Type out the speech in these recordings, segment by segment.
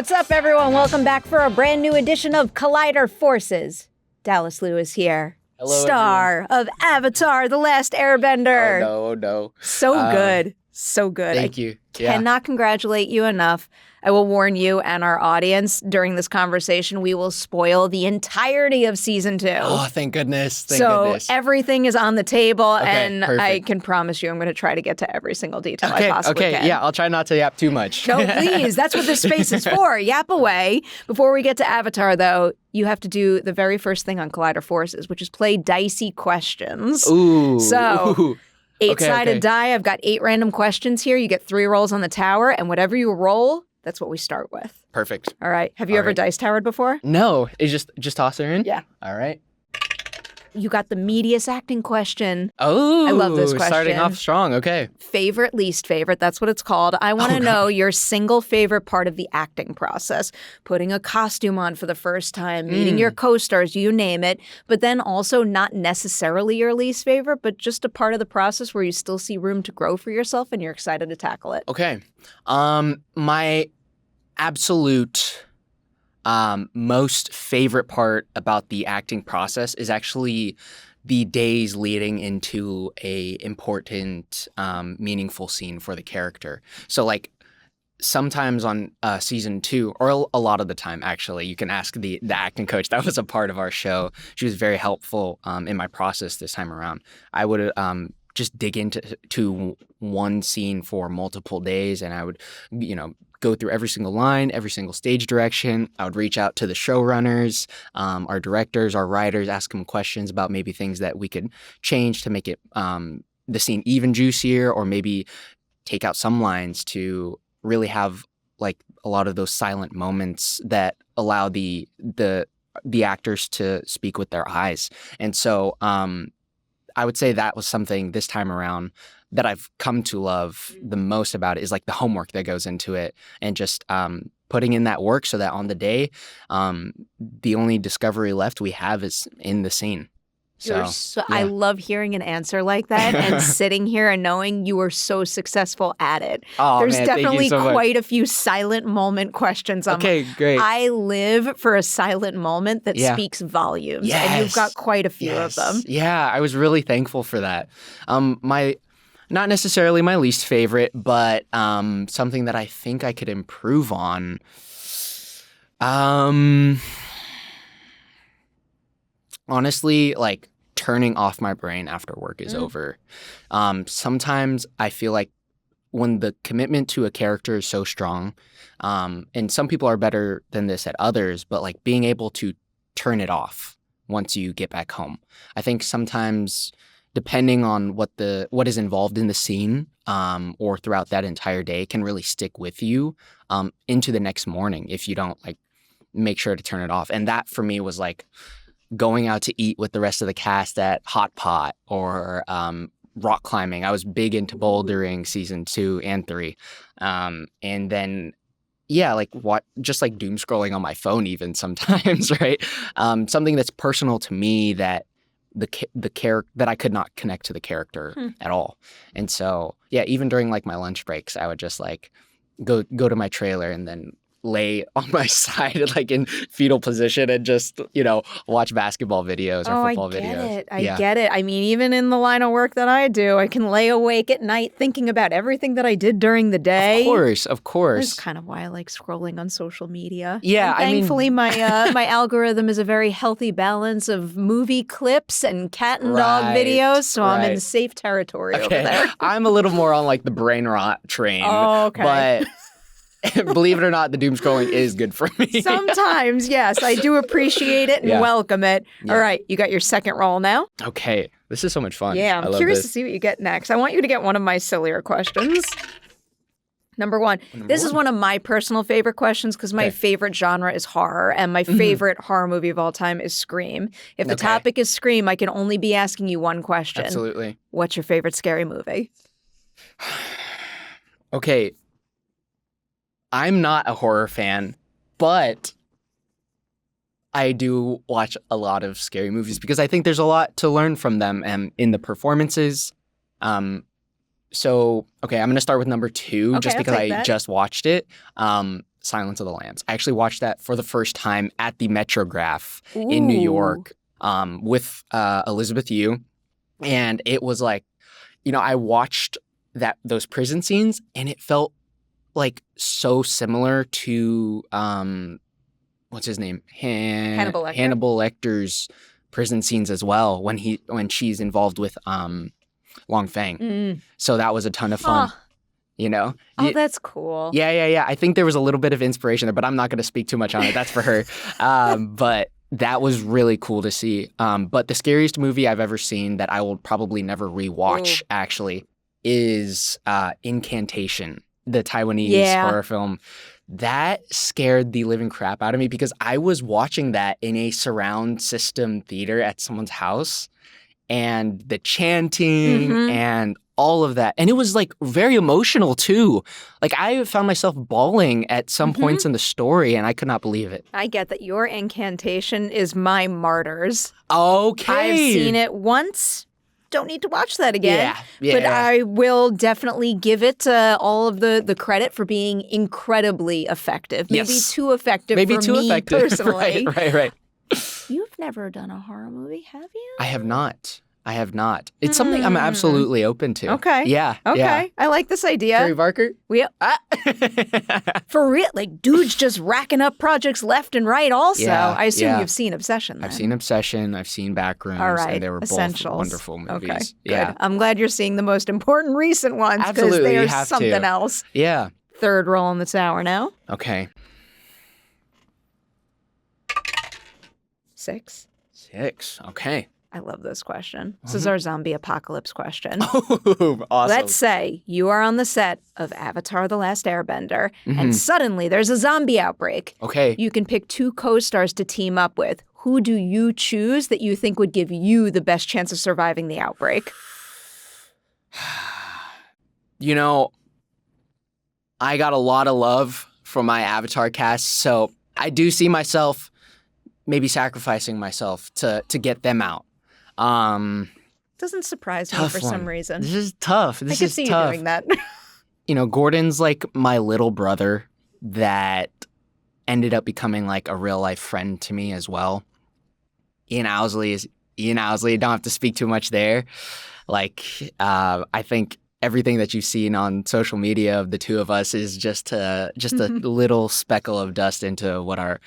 What's up, everyone? Welcome back for a brand new edition of Collider Forces. Dallas Lewis here. Hello, star everyone. of Avatar, The Last Airbender. Oh, no. So good. So good. Thank you. Cannot congratulate you enough. I will warn you and our audience during this conversation, we will spoil the entirety of season 2. Oh, thank goodness. So everything is on the table, and perfect. I can promise you I'm going to try to get to every single detail I possibly can. Yeah, I'll try not to yap too much. No, please. That's what this space is for. Yap away. Before we get to Avatar, though, you have to do the very first thing on Collider Forces, which is play dicey questions. Ooh. So... 8-sided die. I've got 8 random questions here. You get 3 rolls on the tower, and whatever you roll, that's what we start with. Perfect. All right. Have you ever dice towered before? No. It's just toss her in? Yeah. All right. You got the meatiest acting question. Oh, I love this question. Starting off strong. Okay. Favorite, least favorite. That's what it's called. I want to know your single favorite part of the acting process. Putting a costume on for the first time, meeting your co-stars, you name it. But then also not necessarily your least favorite, but just a part of the process where you still see room to grow for yourself and you're excited to tackle it. Okay. My absolute... most favorite part about the acting process is actually the days leading into a important, meaningful scene for the character. So like sometimes on season 2, or a lot of the time actually, you can ask the acting coach that was a part of our show. She was very helpful in my process this time around. I would just dig into one scene for multiple days, and I would, go through every single line, every single stage direction. I would reach out to the showrunners, our directors, our writers, ask them questions about maybe things that we could change to make it the scene even juicier, or maybe take out some lines to really have like a lot of those silent moments that allow the actors to speak with their eyes. And so I would say that was something this time around that I've come to love the most about it, is like the homework that goes into it, and just putting in that work so that on the day, the only discovery left we have is in the scene. So I love hearing an answer like that and sitting here and knowing you were so successful at it. Oh, There's man, definitely thank you so quite a few silent moment questions. Okay, great. I live for a silent moment that speaks volumes, and you've got quite a few of them. Yeah, I was really thankful for that. Not necessarily my least favorite, but something that I think I could improve on. Honestly, like turning off my brain after work is over. Sometimes I feel like when the commitment to a character is so strong, and some people are better than this at others, but like being able to turn it off once you get back home. I think sometimes, depending on what is involved in the scene, or throughout that entire day, can really stick with you into the next morning if you don't like make sure to turn it off. And that for me was like going out to eat with the rest of the cast at Hot Pot, or rock climbing. I was big into bouldering season 2 and 3, and then just like doom scrolling on my phone even sometimes, right? Something that's personal to me that the character that I could not connect to the character at all. And so, even during like my lunch breaks, I would just like go to my trailer and then lay on my side like in fetal position and just, watch basketball videos or football videos. I get it. I mean, even in the line of work that I do, I can lay awake at night thinking about everything that I did during the day. Of course. That's kind of why I like scrolling on social media. Yeah, and thankfully, my my algorithm is a very healthy balance of movie clips and cat and dog videos, so I'm in safe territory over there. I'm a little more on like the brain rot train. Oh, okay. But believe it or not, the doom scrolling is good for me. Sometimes, yes. I do appreciate it and welcome it. Yeah. All right, you got your second roll now? Okay. This is so much fun. Yeah, I'm curious to see what you get next. I want you to get one of my sillier questions. Number one. This is one of my personal favorite questions because my favorite genre is horror, and my favorite horror movie of all time is Scream. If the topic is Scream, I can only be asking you one question. Absolutely. What's your favorite scary movie? Okay. I'm not a horror fan, but I do watch a lot of scary movies because I think there's a lot to learn from them in the performances. So, I'm going to start with number 2 just because I just watched it. Silence of the Lambs. I actually watched that for the first time at the Metrograph in New York with Elizabeth Yu. And it was like, I watched those prison scenes and it felt like so similar to what's his name? Hannibal Lecter. Hannibal Lecter's prison scenes as well when she's involved with Long Feng. So that was a ton of fun. Oh, that's cool. Yeah. I think there was a little bit of inspiration there, but I'm not going to speak too much on it. That's for her. But that was really cool to see. But the scariest movie I've ever seen that I will probably never rewatch, actually, is Incantation, the Taiwanese horror film. That scared the living crap out of me because I was watching that in a surround system theater at someone's house, and the chanting and all of that. And it was like very emotional too. Like I found myself bawling at some points in the story and I could not believe it. I get that your Incantation is my Martyrs. Okay. I've seen it once. Don't need to watch that again. But I will definitely give it all of the credit for being incredibly effective. Maybe too effective for me personally. Right. You've never done a horror movie, have you? I have not. It's something I'm absolutely open to. Okay. Yeah. I like this idea. Trey Barker? For real, like dudes just racking up projects left and right also. Yeah, I assume you've seen Obsession then. I've seen Obsession, I've seen Backrooms, All right. and they were Essentials. both wonderful movies. Okay, yeah. good. I'm glad you're seeing the most important recent ones because Absolutely, they you are have something to. else. Yeah. Third roll in the tower now. Okay. 6. Okay. I love this question. This is our zombie apocalypse question. Awesome. Let's say you are on the set of Avatar: The Last Airbender, and suddenly there's a zombie outbreak. Okay. You can pick 2 co-stars to team up with. Who do you choose that you think would give you the best chance of surviving the outbreak? I got a lot of love from my Avatar cast, so I do see myself maybe sacrificing myself to get them out. Doesn't surprise me for some reason. This is tough. I can see you doing that. Gordon's like my little brother that ended up becoming like a real life friend to me as well. Ian Owsley is Ian Owsley. Don't have to speak too much there. Like, I think everything that you've seen on social media of the two of us is just a little speckle of dust into what our,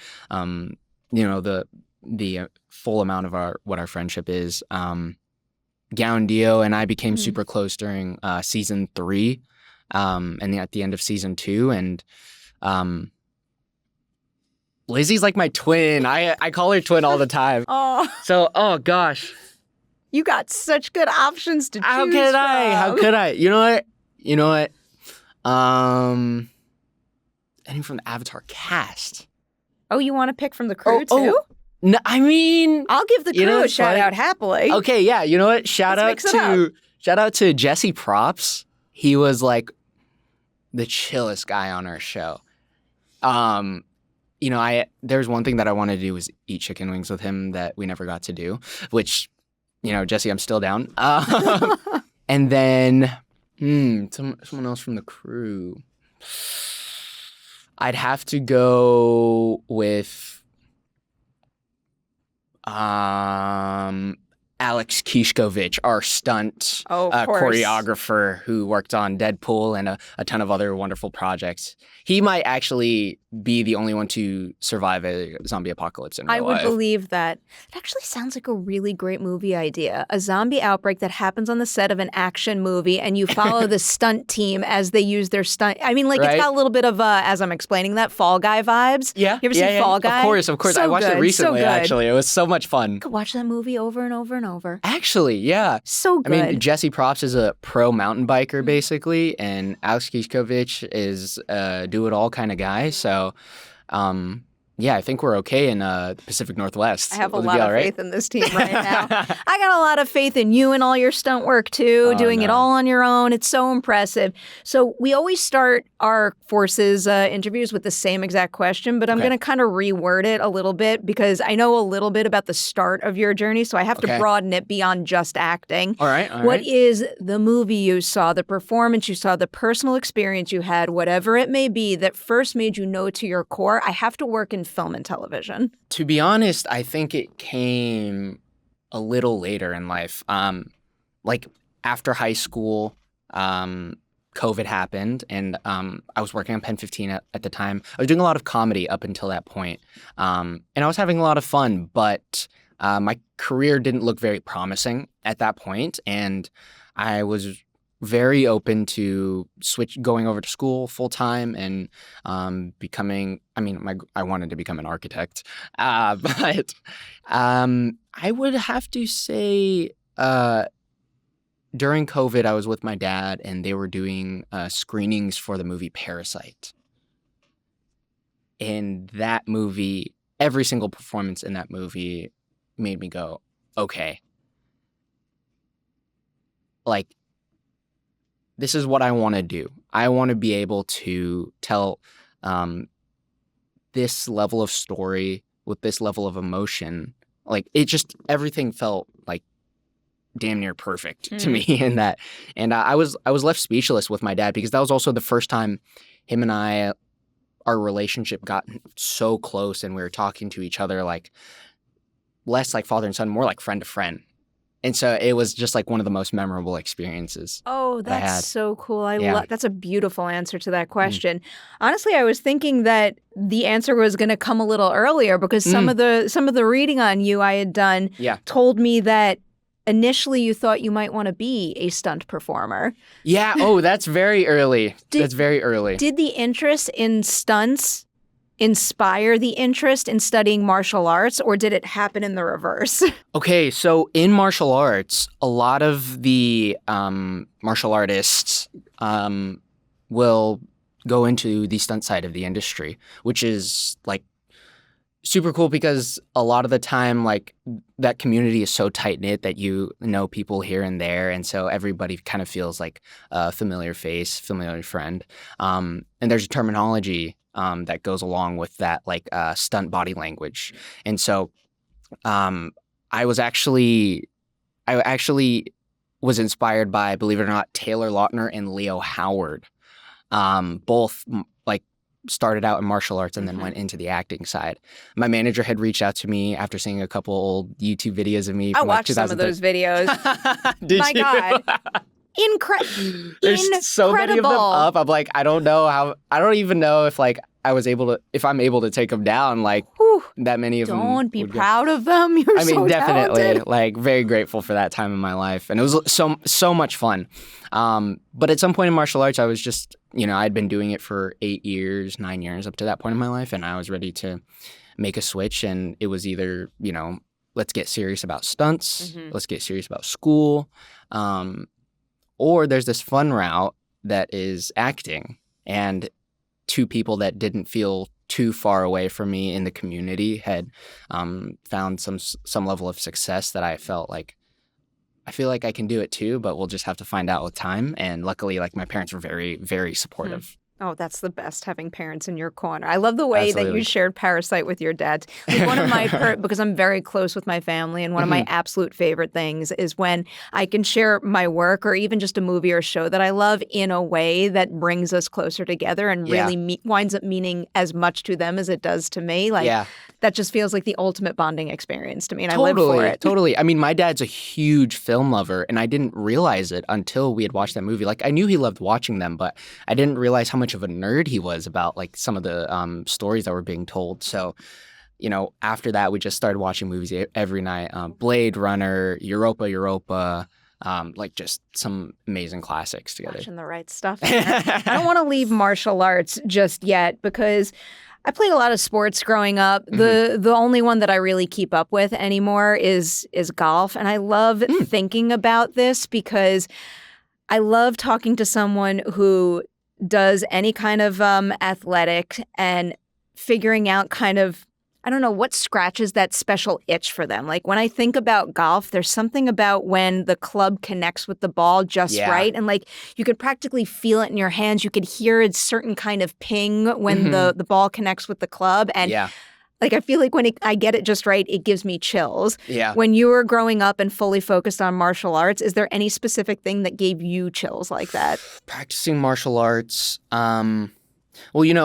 the full amount of what our friendship is. Kiawentiio and I became super close during season 3, and at the end of season 2, and Lizzie's like my twin. I call her twin all the time. Oh, so gosh, you got such good options to choose How could I? You know what? Anything from the Avatar cast. Oh, you want to pick from the crew too? No, I mean, I'll give the crew a shout out happily. Okay, yeah. You know what? Shout out to Jesse Props. He was like the chillest guy on our show. There's one thing that I wanted to do was eat chicken wings with him that we never got to do, which, Jesse, I'm still down. And then someone else from the crew. I'd have to go with Alex Kishkovich, our stunt choreographer who worked on Deadpool and a ton of other wonderful projects. He might actually be the only one to survive a zombie apocalypse in real life. I would believe that. It actually sounds like a really great movie idea. A zombie outbreak that happens on the set of an action movie and you follow the stunt team as they use their stunt. I mean, it's got a little bit of, as I'm explaining that, Fall Guy vibes. Yeah. You ever seen Fall Guy? Of course. So I watched it recently, actually. It was so much fun. You could watch that movie over and over and over. Actually, yeah. So good. I mean, Jesse Props is a pro mountain biker, basically, and Alex Kishkovich is a do-it-all kind of guy. So, I think we're okay in the Pacific Northwest. I have a Will it lot be of all right? faith in this team right now. I got a lot of faith in you and all your stunt work too, doing it all on your own. It's so impressive. So we always start our Forces interviews with the same exact question, but I'm going to kind of reword it a little bit because I know a little bit about the start of your journey, so I have to broaden it beyond just acting. All right. What is the movie you saw, the performance you saw, the personal experience you had, whatever it may be, that first made you know to your core, I have to work in film and television? To be honest, I think it came a little later in life. Like after high school, COVID happened, and I was working on Pen 15 at the time. I was doing a lot of comedy up until that point, and I was having a lot of fun, but my career didn't look very promising at that point, and I was very open to going over to school full time and becoming. I mean, I wanted to become an architect, but I would have to say during COVID, I was with my dad, and they were doing screenings for the movie Parasite. And that movie, every single performance in that movie made me go, okay, like, this is what I want to do. I want to be able to tell this level of story with this level of emotion. Like, it just, everything felt like damn near perfect to me in that. And I was left speechless with my dad because that was also the first time him and our relationship got so close, and we were talking to each other like less like father and son, more like friend to friend. And so it was just like one of the most memorable experiences. Oh, that's so cool. That's a beautiful answer to that question. Honestly, I was thinking that the answer was going to come a little earlier because some of the reading on you I had done told me that initially you thought you might want to be a stunt performer. Yeah. Oh, that's very early. That's very early. Did the interest in stunts inspire the interest in studying martial arts, or did it happen in the reverse? Okay, so in martial arts, a lot of the martial artists will go into the stunt side of the industry, which is like super cool because a lot of the time, like, that community is so tight-knit that you know people here and there, and so everybody kind of feels like a familiar face, familiar friend. And there's a terminology that goes along with that, like stunt body language. And so I actually was inspired by, believe it or not, Taylor Lautner and Leo Howard. Both started out in martial arts and then went into the acting side. My manager had reached out to me after seeing a couple old YouTube videos of me. I watched some of those videos. Did My you? God. Incredible. There's so many of them up. I'm like, I don't even know if if I'm able to take them down. Like, that many of them. Don't be proud of them. You're so definitely talented. like very grateful for that time in my life. And it was so much fun. But at some point in martial arts, I was just, I'd been doing it for 8 years, 9 years up to that point in my life. And I was ready to make a switch. And it was either, let's get serious about stunts. Let's get serious about school. Or there's this fun route that is acting. And two people that didn't feel too far away from me in the community had found some level of success that I felt like, I feel like I can do it too, but we'll just have to find out with time. And luckily, like, my parents were very, very supportive. Oh, that's the best, having parents in your corner. I love the way that you shared Parasite with your dad. Like, one of my, because I'm very close with my family, and one of my absolute favorite things is when I can share my work or even just a movie or show that I love in a way that brings us closer together and really winds up meaning as much to them as it does to me. Like, that just feels like the ultimate bonding experience to me, and I live for it. Totally. I mean, my dad's a huge film lover, and I didn't realize it until we had watched that movie. Like, I knew he loved watching them, but I didn't realize how much of a nerd he was about, like, some of the stories that were being told. So, after that, we just started watching movies every night. Blade Runner, Europa, like, just some amazing classics together. Watching the right stuff. I don't want to leave martial arts just yet because I played a lot of sports growing up. The only one that I really keep up with anymore is golf. And I love thinking about this because I love talking to someone who does any kind of athletic and figuring out kind of, I don't know, what scratches that special itch for them. Like when I think about golf, there's something about when the club connects with the ball just right. And like you could practically feel it in your hands. You could hear a certain kind of ping when the ball connects with the club. And like I feel like when I get it just right, it gives me chills. Yeah. When you were growing up and fully focused on martial arts, is there any specific thing that gave you chills like that? Practicing martial arts. Well,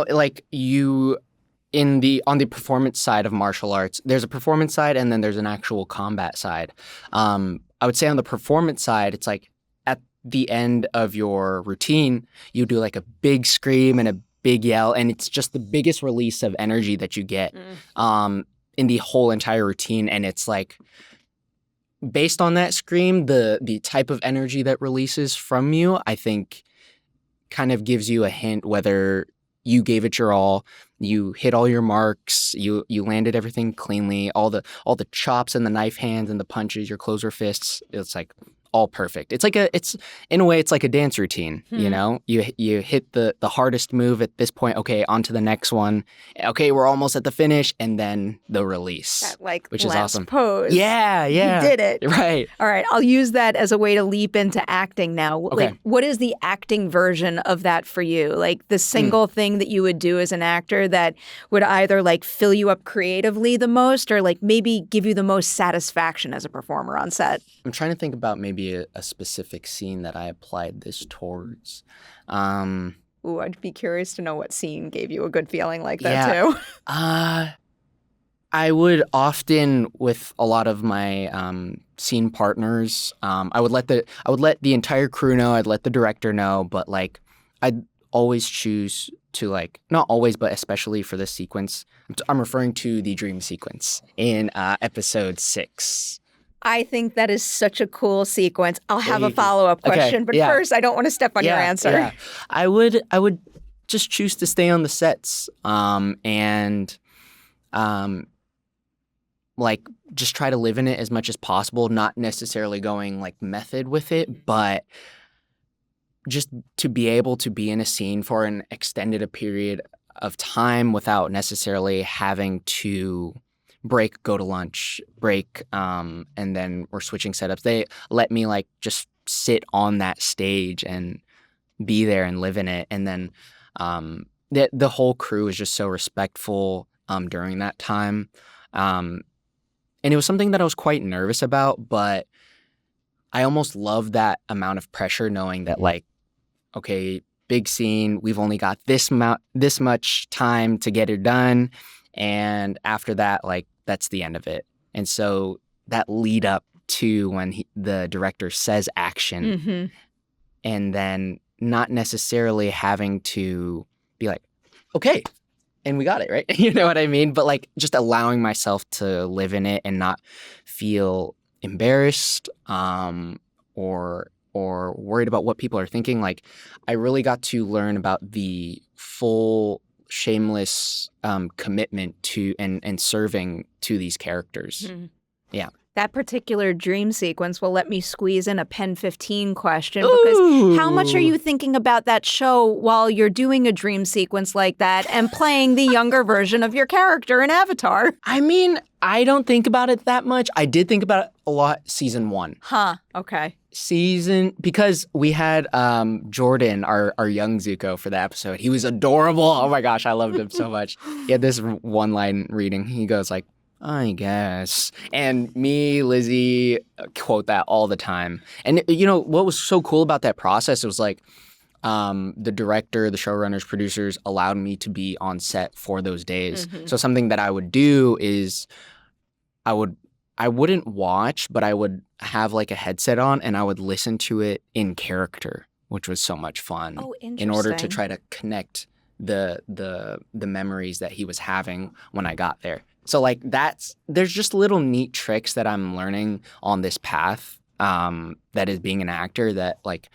like on the performance side of martial arts, there's a performance side and then there's an actual combat side. I would say on the performance side, it's like at the end of your routine, you do like a big scream and a big yell, and it's just the biggest release of energy that you get in the whole entire routine. And it's like based on that scream, the type of energy that releases from you, I think kind of gives you a hint whether you gave it your all, you hit all your marks, you landed everything cleanly, all the chops and the knife hands and the punches, your closer fists, it's like all perfect. It's in a way it's like a dance routine, you know? You hit the hardest move at this point, okay, on to the next one. Okay, we're almost at the finish, and then the release. That like which is last awesome. Pose. Yeah. You did it. Right. All right, I'll use that as a way to leap into acting now. Okay. Like what is the acting version of that for you? Like the single thing that you would do as an actor that would either like fill you up creatively the most or like maybe give you the most satisfaction as a performer on set? I'm trying to think about maybe a specific scene that I applied this towards. Ooh, I'd be curious to know what scene gave you a good feeling like that too. I would often, with a lot of my scene partners, I would let the entire crew know, I'd let the director know, but like I'd always choose to like, not always, but especially for this sequence, I'm referring to the dream sequence in episode 6. I think that is such a cool sequence. I'll have a follow-up question, but first, I don't want to step on your answer. Yeah. I would just choose to stay on the sets and like just try to live in it as much as possible, not necessarily going like method with it, but just to be able to be in a scene for an extended a period of time without necessarily having to break, go to lunch, break, and then we're switching setups. They let me like just sit on that stage and be there and live in it. And then the whole crew is just so respectful during that time. And it was something that I was quite nervous about, but I almost loved that amount of pressure knowing that like, okay, big scene, we've only got this much time to get it done. And after that, like, that's the end of it. And so that lead up to when the director says action and then not necessarily having to be like, okay, and we got it, right? You know what I mean? But like just allowing myself to live in it and not feel embarrassed or worried about what people are thinking. Like I really got to learn about the full shameless commitment to and serving to these characters. Yeah. That particular dream sequence will let me squeeze in a Pen 15 question because how much are you thinking about that show while you're doing a dream sequence like that and playing the younger version of your character in Avatar? I mean, I don't think about it that much. I did think about it a lot season 1. Huh. Okay. Because we had Jordan, our young Zuko, for the episode. He was adorable. Oh my gosh, I loved him so much. He had this one line reading. He goes like, I guess. And me, Lizzie, quote that all the time. And you know, what was so cool about that process, it was like the director, the showrunners, producers allowed me to be on set for those days. So something that I would do is I wouldn't watch, but I would have like a headset on and I would listen to it in character, which was so much fun. Oh, interesting. In order to try to connect the memories that he was having when I got there. So like there's just little neat tricks that I'm learning on this path that is being an actor that like,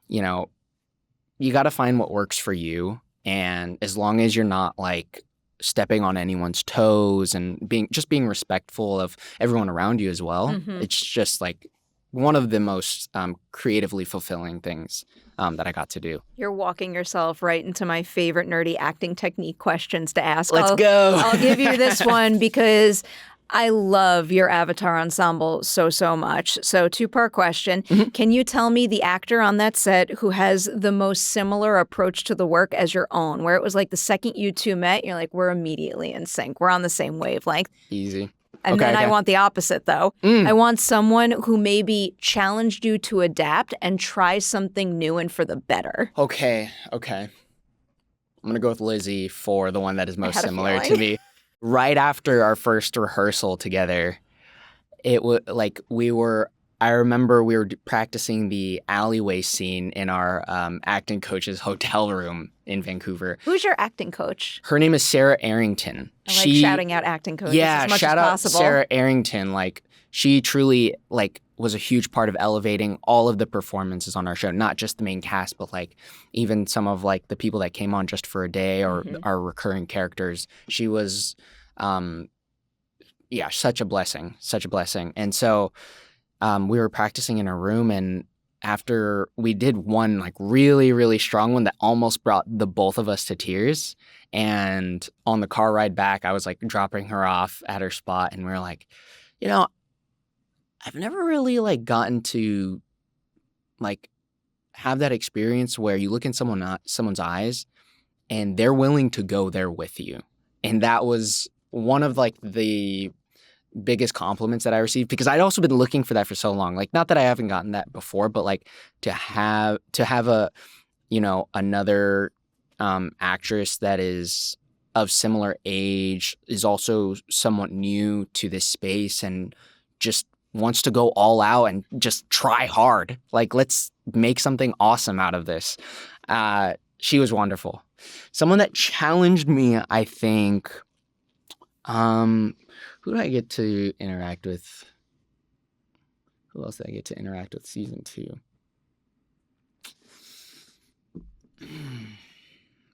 you know, you got to find what works for you. And as long as you're not like stepping on anyone's toes and being respectful of everyone around you as well, it's just like one of the most creatively fulfilling things that I got to do. You're walking yourself right into my favorite nerdy acting technique questions to ask. Let's go. I'll give you this one because I love your Avatar ensemble so much. So 2-part question. Can you tell me the actor on that set who has the most similar approach to the work as your own, where it was like the second you two met, you're like, we're immediately in sync. We're on the same wavelength. Easy. And then I want the opposite, though. I want someone who maybe challenged you to adapt and try something new and for the better. Okay. I'm going to go with Lizzie for the one that is most similar to me. Right after our first rehearsal together, it was like I remember we were practicing the alleyway scene in our acting coach's hotel room in Vancouver. Who's your acting coach? Her name is Sarah Arrington. I like shouting out acting coaches as much shout as out possible. Sarah Arrington. Like, she truly was a huge part of elevating all of the performances on our show, not just the main cast, but like even some of like the people that came on just for a day or our recurring characters. She was, such a blessing. And so we were practicing in a room, and after we did one like really, really strong one that almost brought the both of us to tears. And on the car ride back, I was like dropping her off at her spot, and we were like, I've never really like gotten to like have that experience where you look in someone's eyes and they're willing to go there with you. And that was one of like the biggest compliments that I received, because I'd also been looking for that for so long. Like, not that I haven't gotten that before, but like to have a, another actress that is of similar age, is also somewhat new to this space and just wants to go all out and just try hard. Like, let's make something awesome out of this. She was wonderful. Someone that challenged me, I think, who did I get to interact with? Who else did I get to interact with season 2?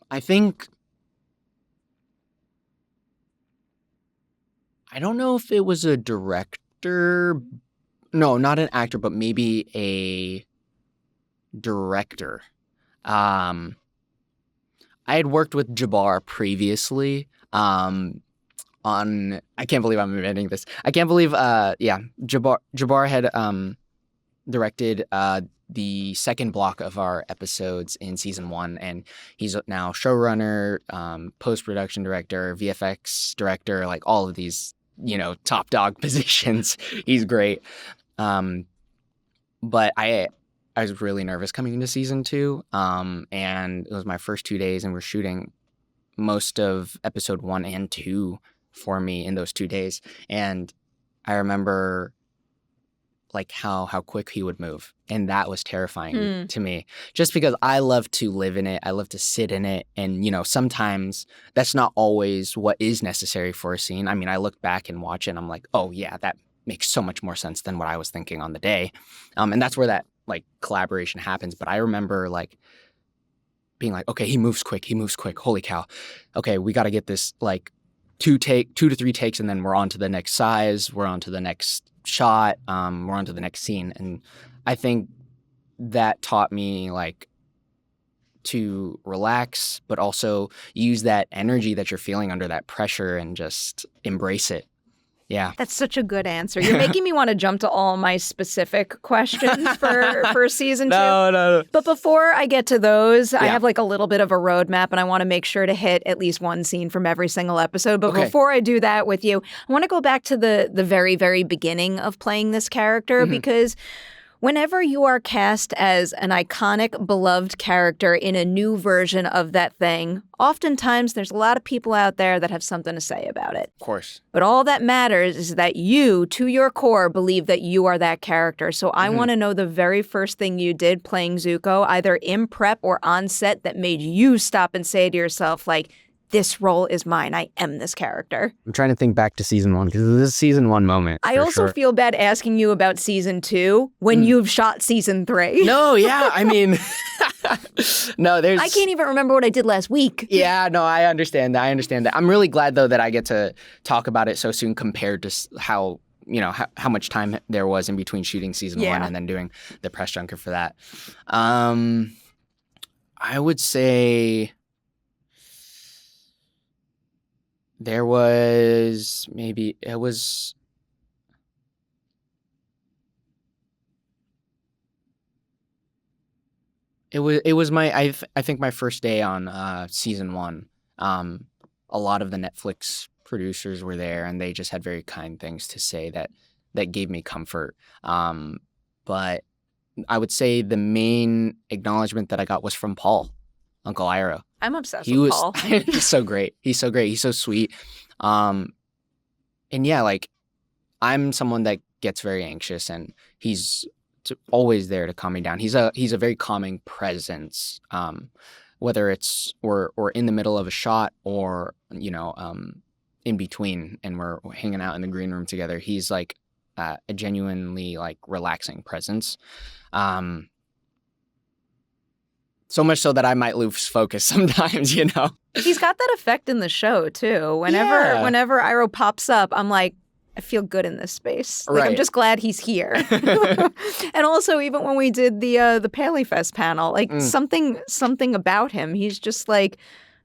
I think, I don't know if it was a director. No, not an actor, but maybe a director. I had worked with Jabbar previously on, I can't believe I'm admitting this. I can't believe, Jabbar had directed the second block of our episodes in season 1, and he's now showrunner, post-production director, VFX director, like all of these, top dog positions. He's great. But I was really nervous coming into season 2, and it was my first 2 days, and we're shooting most of episode 1 and 2 for me in those 2 days. And I remember like how quick he would move, and that was terrifying to me, just because I love to live in it. I love to sit in it, and sometimes that's not always what is necessary for a scene. I mean, I look back and watch it and I'm like, oh yeah, that makes so much more sense than what I was thinking on the day. And that's where that like collaboration happens. But I remember like being like, okay, he moves quick. Holy cow. Okay, we got to get this like 2 to 3 takes, and then we're on to the next size. We're on to the next shot. We're on to the next scene. And I think that taught me like to relax, but also use that energy that you're feeling under that pressure and just embrace it. Yeah. That's such a good answer. You're making me want to jump to all my specific questions for season 2. No. But before I get to those, I have like a little bit of a roadmap, and I want to make sure to hit at least one scene from every single episode. But before I do that with you, I want to go back to the very, very beginning of playing this character, because whenever you are cast as an iconic, beloved character in a new version of that thing, oftentimes there's a lot of people out there that have something to say about it. Of course. But all that matters is that you, to your core, believe that you are that character. So I want to know the very first thing you did playing Zuko, either in prep or on set, that made you stop and say to yourself, like, this role is mine. I am this character. I'm trying to think back to season 1, because this is a season 1 moment. I also feel bad asking you about season 2 when you've shot season 3. No, yeah. I mean, no, there's... I can't even remember what I did last week. Yeah, no, I understand that. I'm really glad, though, that I get to talk about it so soon compared to how how much time there was in between shooting season 1 and then doing the press junket for that. I would say there was maybe it was my I think my first day on season 1. A lot of the Netflix producers were there, and they just had very kind things to say that gave me comfort. But I would say the main acknowledgement that I got was from Paul, Uncle Iroh. I'm obsessed with Paul. He's so great. He's so great. He's so sweet. And yeah, like I'm someone that gets very anxious, and he's always there to calm me down. He's a very calming presence. Whether it's we're in the middle of a shot or in between, and we're hanging out in the green room together, he's like a genuinely like relaxing presence. So much so that I might lose focus sometimes, He's got that effect in the show too. Whenever Iroh pops up, I'm like, I feel good in this space. Like, right. I'm just glad he's here. And also, even when we did the Paley Fest panel, like something about him, he's just like,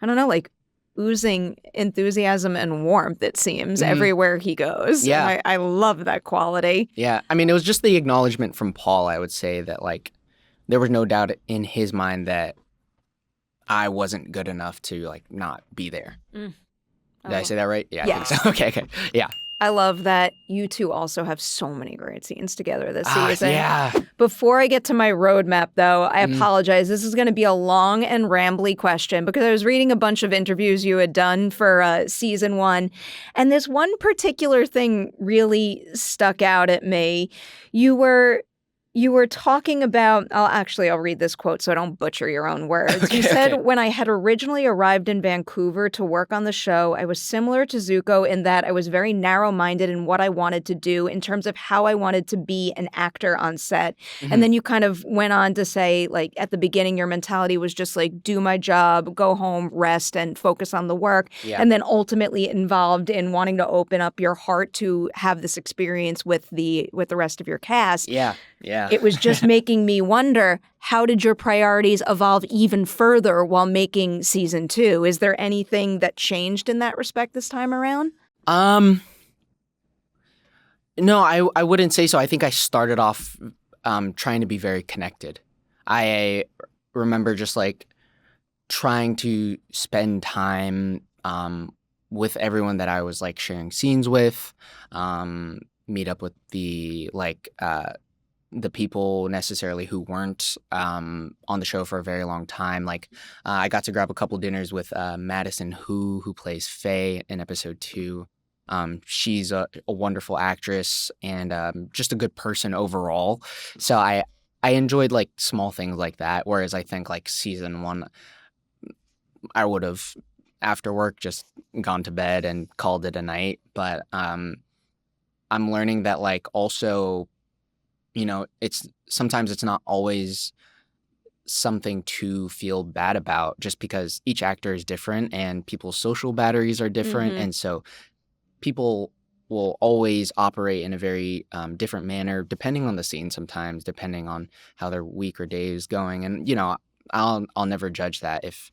I don't know, like oozing enthusiasm and warmth, it seems, everywhere he goes. Yeah. I love that quality. Yeah. I mean, it was just the acknowledgement from Paul, I would say, that like there was no doubt in his mind that I wasn't good enough to like not be there. Did I say that right? Yeah. Yes. I think so. Okay. Yeah. I love that you two also have so many great scenes together this season. Yeah. Before I get to my roadmap, though, I apologize. This is going to be a long and rambly question because I was reading a bunch of interviews you had done for season 1, and this one particular thing really stuck out at me. You were talking about, I'll read this quote so I don't butcher your own words. Okay, you said, when I had originally arrived in Vancouver to work on the show, I was similar to Zuko in that I was very narrow-minded in what I wanted to do in terms of how I wanted to be an actor on set. And then you kind of went on to say, like, at the beginning, your mentality was just like, do my job, go home, rest, and focus on the work. Yeah. And then ultimately involved in wanting to open up your heart to have this experience with the rest of your cast. Yeah. It was just making me wonder, how did your priorities evolve even further while making season 2? Is there anything that changed in that respect this time around? No, I wouldn't say so. I think I started off trying to be very connected. I remember just like trying to spend time with everyone that I was like sharing scenes with, meet up with the people necessarily who weren't on the show for a very long time. Like I got to grab a couple dinners with Madison Hu, who plays Faye in episode 2. She's a wonderful actress and just a good person overall. So I enjoyed like small things like that. Whereas I think like season 1, I would have after work just gone to bed and called it a night. But I'm learning that like also, sometimes it's not always something to feel bad about, just because each actor is different and people's social batteries are different. And so people will always operate in a very different manner, depending on the scene sometimes, depending on how their week or day is going. And, I'll never judge that. If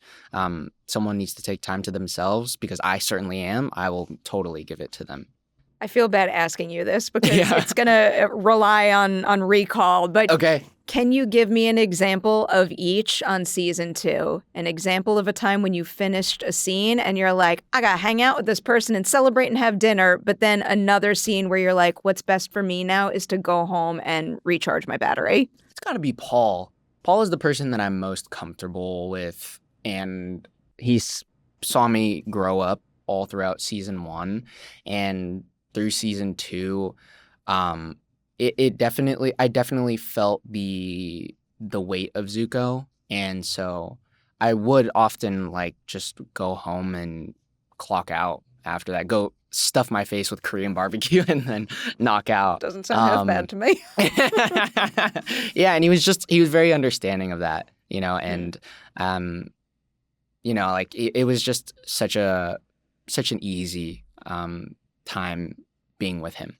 someone needs to take time to themselves, because I certainly am, I will totally give it to them. I feel bad asking you this because it's going to rely on recall, but okay. Can you give me an example of each on season 2? An example of a time when you finished a scene and you're like, I got to hang out with this person and celebrate and have dinner, but then another scene where you're like, what's best for me now is to go home and recharge my battery? It's got to be Paul. Paul is the person that I'm most comfortable with, and he saw me grow up all throughout season 1, and through season 2, I definitely felt the weight of Zuko, and so I would often like just go home and clock out after that, go stuff my face with Korean barbecue and then knock out. Doesn't sound half bad to me. Yeah, and he was very understanding of that, and like it was just such an easy time being with him.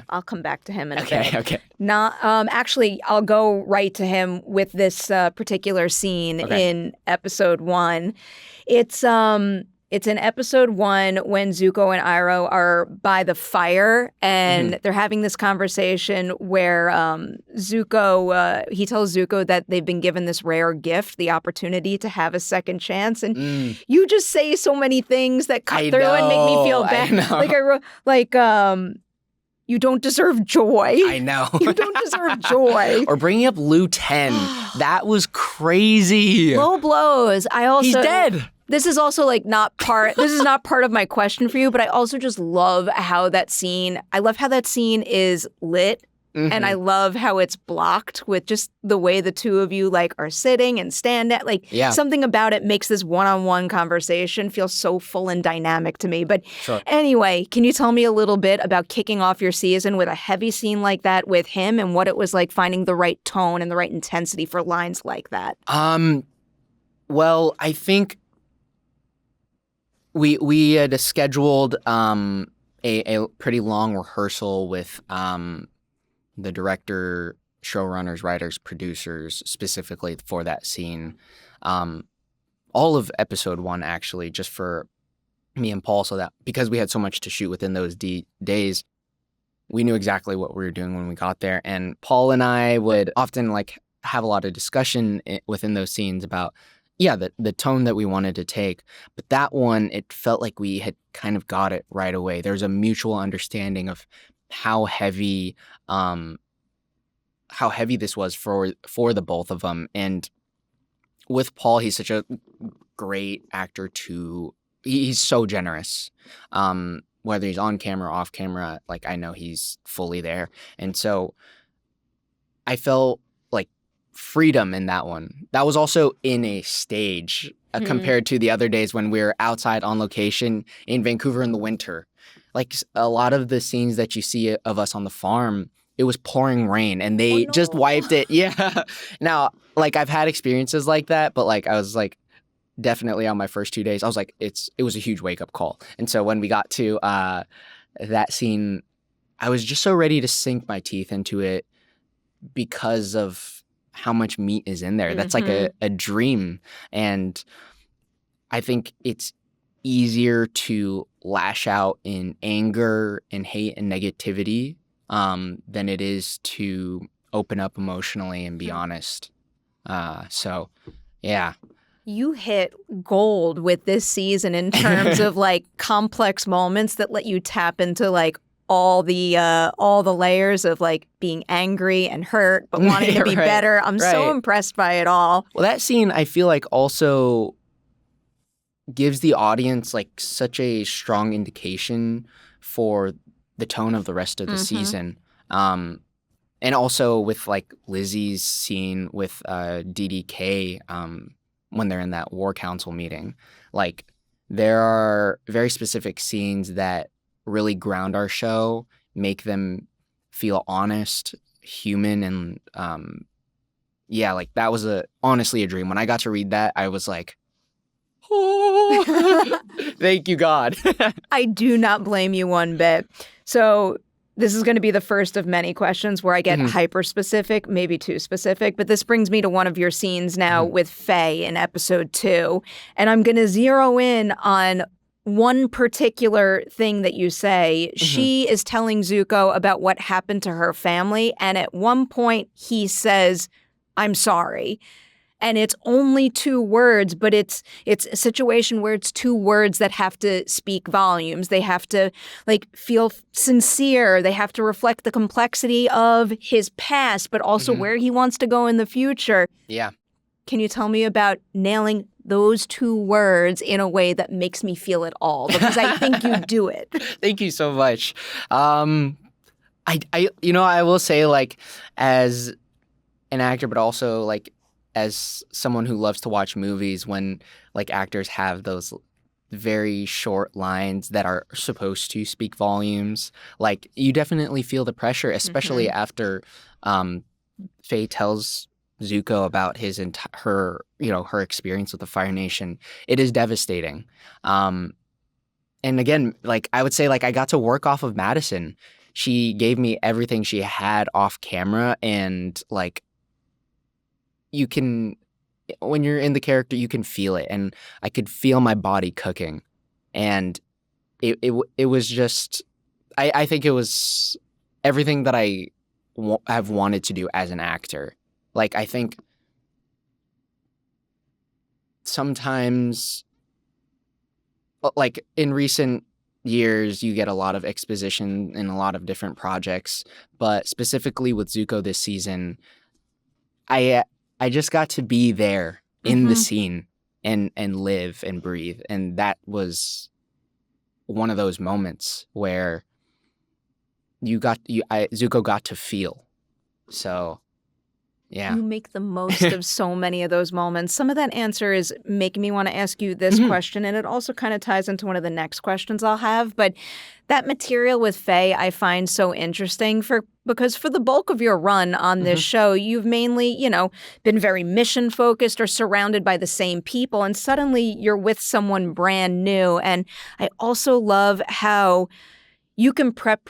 I'll come back to him in a Okay, bit. okay. Not actually, I'll go right to him with this particular scene in episode 1. It's in episode 1 when Zuko and Iroh are by the fire and they're having this conversation where Zuko, he tells Zuko that they've been given this rare gift, the opportunity to have a second chance. And you just say so many things that cut through and make me feel bad. You don't deserve joy. I know. You don't deserve joy. Or bringing up Lu Ten. That was crazy. Low blows. He's dead. This is also not part of my question for you, but I also just love how that scene is lit. And I love how it's blocked with just the way the two of you are sitting and standing. Something about it makes this one-on-one conversation feel so full and dynamic to me. But anyway, can you tell me a little bit about kicking off your season with a heavy scene like that with him and what it was like finding the right tone and the right intensity for lines like that? Well, I think we had scheduled a pretty long rehearsal with the director, showrunners, writers, producers, specifically for that scene. All of episode 1, actually, just for me and Paul, so that because we had so much to shoot within those days, we knew exactly what we were doing when we got there. And Paul and I would often have a lot of discussion within those scenes about, the tone that we wanted to take. But that one, it felt like we had kind of got it right away. There's a mutual understanding of how heavy this was for the both of them. And with Paul, he's such a great actor he's so generous. Whether he's on camera or off camera, I know he's fully there. And so I felt freedom in that one. That was also in a stage compared to the other days when we were outside on location in Vancouver in the winter. A lot of the scenes that you see of us on the farm, it was pouring rain and they just wiped it. Yeah. Now, I've had experiences like that, but I was definitely on my first 2 days, I was it was a huge wake up call. And so when we got to that scene, I was just so ready to sink my teeth into it because of how much meat is in there. That's a dream. And I think it's easier to lash out in anger and hate and negativity than it is to open up emotionally and be honest. So, yeah. You hit gold with this season in terms of complex moments that let you tap into all the layers of being angry and hurt but wanting to be better. I'm so impressed by it all. Well, that scene I feel also gives the audience such a strong indication for the tone of the rest of the season. And also with Lizzie's scene with DDK when they're in that war council meeting. There are very specific scenes that really ground our show, make them feel honest, human, and that was honestly a dream. When I got to read that, I was oh, thank you, God. I do not blame you one bit. So this is going to be the first of many questions where I get hyper specific, maybe too specific, but this brings me to one of your scenes now with Faye in episode 2, and I'm going to zero in on one particular thing that you say. She is telling Zuko about what happened to her family, and at one point he says, "I'm sorry." And it's only 2 words, but it's a situation where it's 2 words that have to speak volumes. They have to feel sincere. They have to reflect the complexity of his past, but also where he wants to go in the future. Yeah. Can you tell me about nailing those 2 words in a way that makes me feel it all? Because I think you do it. Thank you so much. I will say as an actor, but also as someone who loves to watch movies, when actors have those very short lines that are supposed to speak volumes, you definitely feel the pressure, especially after Faye tells Zuko about her experience with the Fire Nation. It is devastating. And again, I would say I got to work off of Madison. she gave me everything she had off camera, and like you can, when you're in the character, you can feel it, and I could feel my body cooking, and it was just, I think it was everything that I have wanted to do as an actor. Like, I think sometimes, like in recent years, you get a lot of exposition in a lot of different projects, but specifically with Zuko this season, I just got to be there in the scene and live and breathe, and that was one of those moments where Zuko got to feel. So, yeah. You make the most of so many of those moments. Some of that answer is making me want to ask you this question, and it also kind of ties into one of the next questions I'll have. But that material with Faye I find so interesting because for the bulk of your run on this show, you've mainly, been very mission focused or surrounded by the same people, and suddenly you're with someone brand new. And I also love how you can prep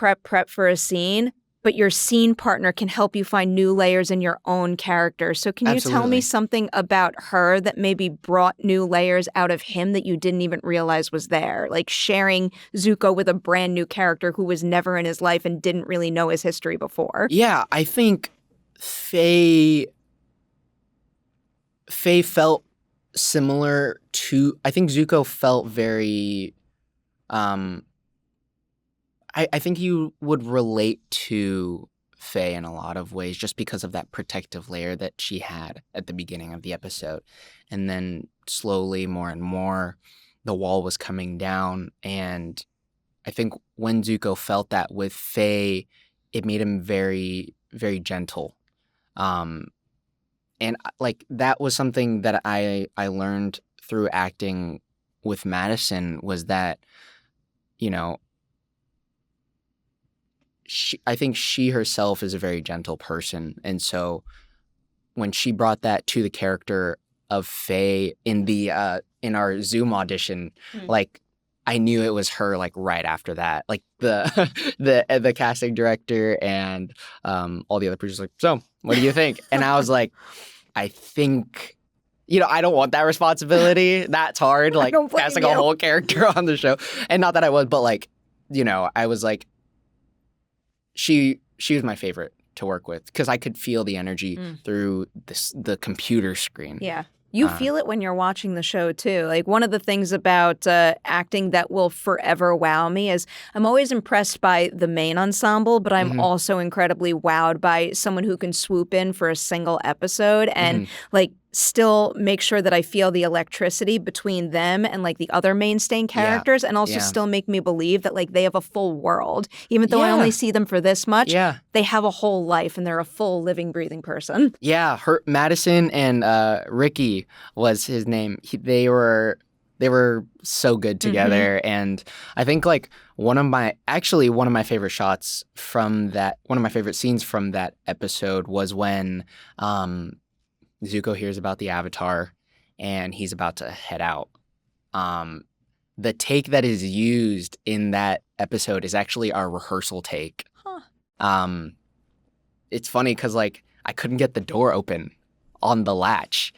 for a scene, but your scene partner can help you find new layers in your own character. So can you tell me something about her that maybe brought new layers out of him that you didn't even realize was there? Like sharing Zuko with a brand new character who was never in his life and didn't really know his history before. Yeah, I think Faye felt similar to, I think Zuko felt very, I think you would relate to Faye in a lot of ways just because of that protective layer that she had at the beginning of the episode. And then slowly, more and more, the wall was coming down. And I think when Zuko felt that with Faye, it made him very, very gentle. And like that was something that I learned through acting with Madison, was that, I think she herself is a very gentle person. And so when she brought that to the character of Faye in our Zoom audition, like I knew it was her like right after that. Like the casting director and all the other producers like, so what do you think? And I was like, I think, I don't want that responsibility. That's hard. Like casting a whole character on the show. And not that I was, but like, I was like, she was my favorite to work with because I could feel the energy through the computer screen. Yeah. You feel it when you're watching the show, too. Like, one of the things about acting that will forever wow me is I'm always impressed by the main ensemble, but I'm also incredibly wowed by someone who can swoop in for a single episode and, like, still make sure that I feel the electricity between them and, like, the other mainstay characters and also still make me believe that, like, they have a full world. Even though I only see them for this much, they have a whole life and they're a full living, breathing person. Yeah, Madison and Ricky was his name. They were so good together, and I think like one of my favorite shots from that, one of my favorite scenes from that episode was when Zuko hears about the Avatar and he's about to head out. The take that is used in that episode is actually our rehearsal take. It's funny because like I couldn't get the door open on the latch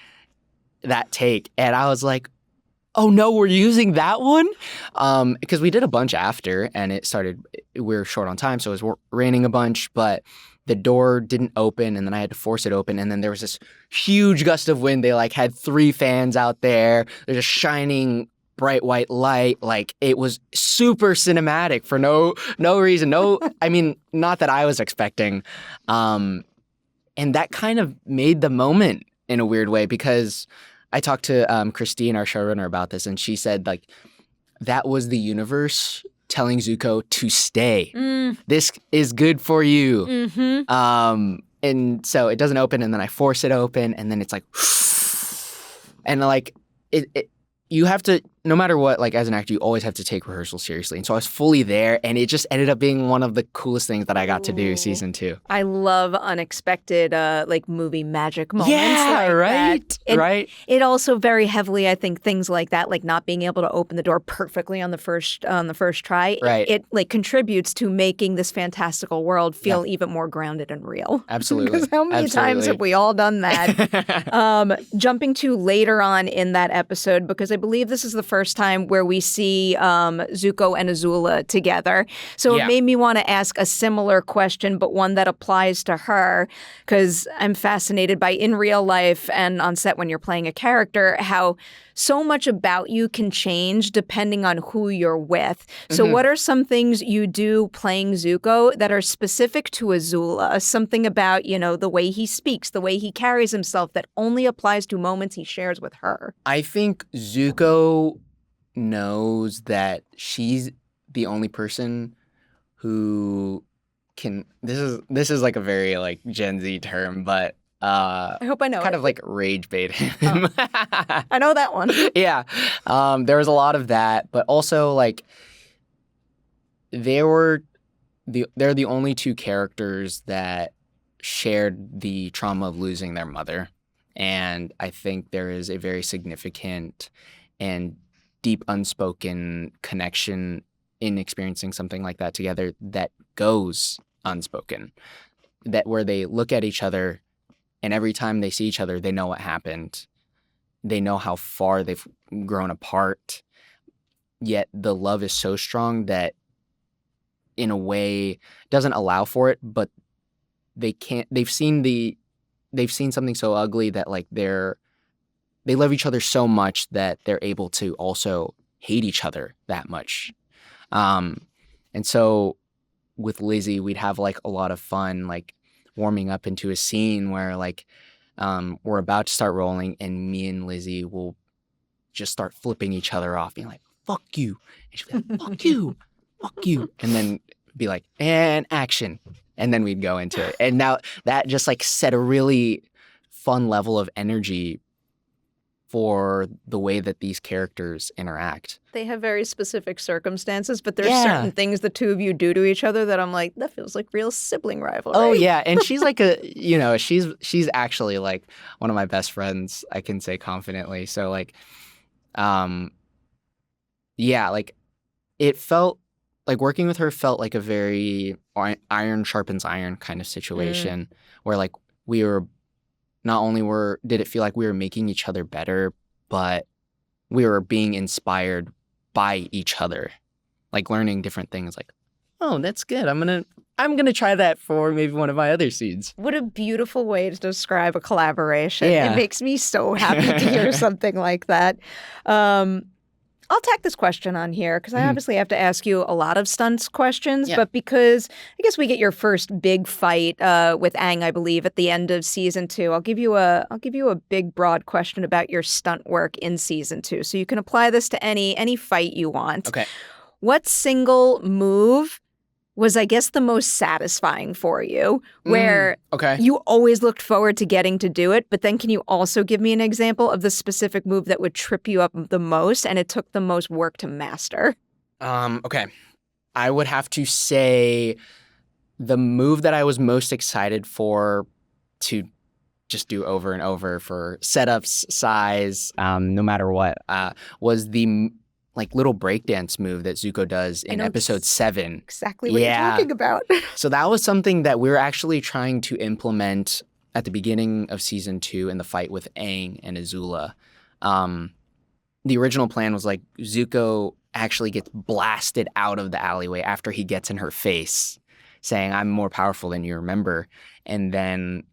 that take, and I was like, oh no, we're using that one? Because we did a bunch after, and we were short on time, so it was raining a bunch, but the door didn't open, and then I had to force it open, and then there was this huge gust of wind. They like had 3 fans out there. They're just shining bright white light. Like, it was super cinematic for no reason. I mean, not that I was expecting. And that kind of made the moment in a weird way, because I talked to Christine, our showrunner, about this, and she said like that was the universe telling Zuko to stay. This is good for you. And so it doesn't open, and then I force it open, and then it's like, and like you have to no matter what, like as an actor, you always have to take rehearsal seriously. And so I was fully there, and it just ended up being one of the coolest things that I got to do season 2. I love unexpected like movie magic moments. Yeah, like right, that. right. It also very heavily, I think, things like that, like not being able to open the door perfectly on the first try. Right. It like contributes to making this fantastical world feel even more grounded and real. Absolutely. Because how many times have we all done that? Jumping to later on in that episode, because I believe this is the first time where we see Zuko and Azula together. So it made me want to ask a similar question, but one that applies to her, because I'm fascinated by in real life and on set when you're playing a character, how so much about you can change depending on who you're with. So what are some things you do playing Zuko that are specific to Azula? Something about, you know, the way he speaks, the way he carries himself that only applies to moments he shares with her. I think Zuko knows that she's the only person who can. This is like a very like Gen Z term, but I hope I know kind it. of like rage bait him. I know that one. Yeah, there was a lot of that, but also like they're the only two characters that shared the trauma of losing their mother, and I think there is a very significant and deep unspoken connection in experiencing something like that together that goes unspoken, that where they look at each other and every time they see each other, they know what happened. They know how far they've grown apart, yet the love is so strong that in a way doesn't allow for it, but they've seen something so ugly that like they love each other so much that they're able to also hate each other that much. And so with Lizzie, we'd have like a lot of fun, like warming up into a scene where like we're about to start rolling and me and Lizzie will just start flipping each other off, being like, fuck you. And she'll be like, fuck you, fuck you. And then be like, and action. And then we'd go into it. And now that just like set a really fun level of energy for the way that these characters interact. They have very specific circumstances, but there's certain things the two of you do to each other that I'm like, that feels like real sibling rivalry. Oh yeah, and she's like she's actually like one of my best friends, I can say confidently. So like, yeah, like it felt like working with her felt like a very iron sharpens iron kind of situation where like we were not only did it feel like we were making each other better, but we were being inspired by each other, like learning different things. Like, oh, that's good. I'm gonna try that for maybe one of my other scenes. What a beautiful way to describe a collaboration. Yeah. It makes me so happy to hear something like that. I'll tack this question on here because I obviously have to ask you a lot of stunts questions, but because I guess we get your first big fight with Aang, I believe, at the end of season 2. I'll give you a big, broad question about your stunt work in season 2, so you can apply this to any fight you want. Okay. What single move was, I guess, the most satisfying for you, where you always looked forward to getting to do it, but then can you also give me an example of the specific move that would trip you up the most and it took the most work to master? Okay. I would have to say the move that I was most excited for to just do over and over for setups, size, no matter what, was the like little breakdance move that Zuko does in episode 7. Exactly what you're talking about. So that was something that we were actually trying to implement at the beginning of season 2 in the fight with Aang and Azula. The original plan was like Zuko actually gets blasted out of the alleyway after he gets in her face, saying, I'm more powerful than you remember. And then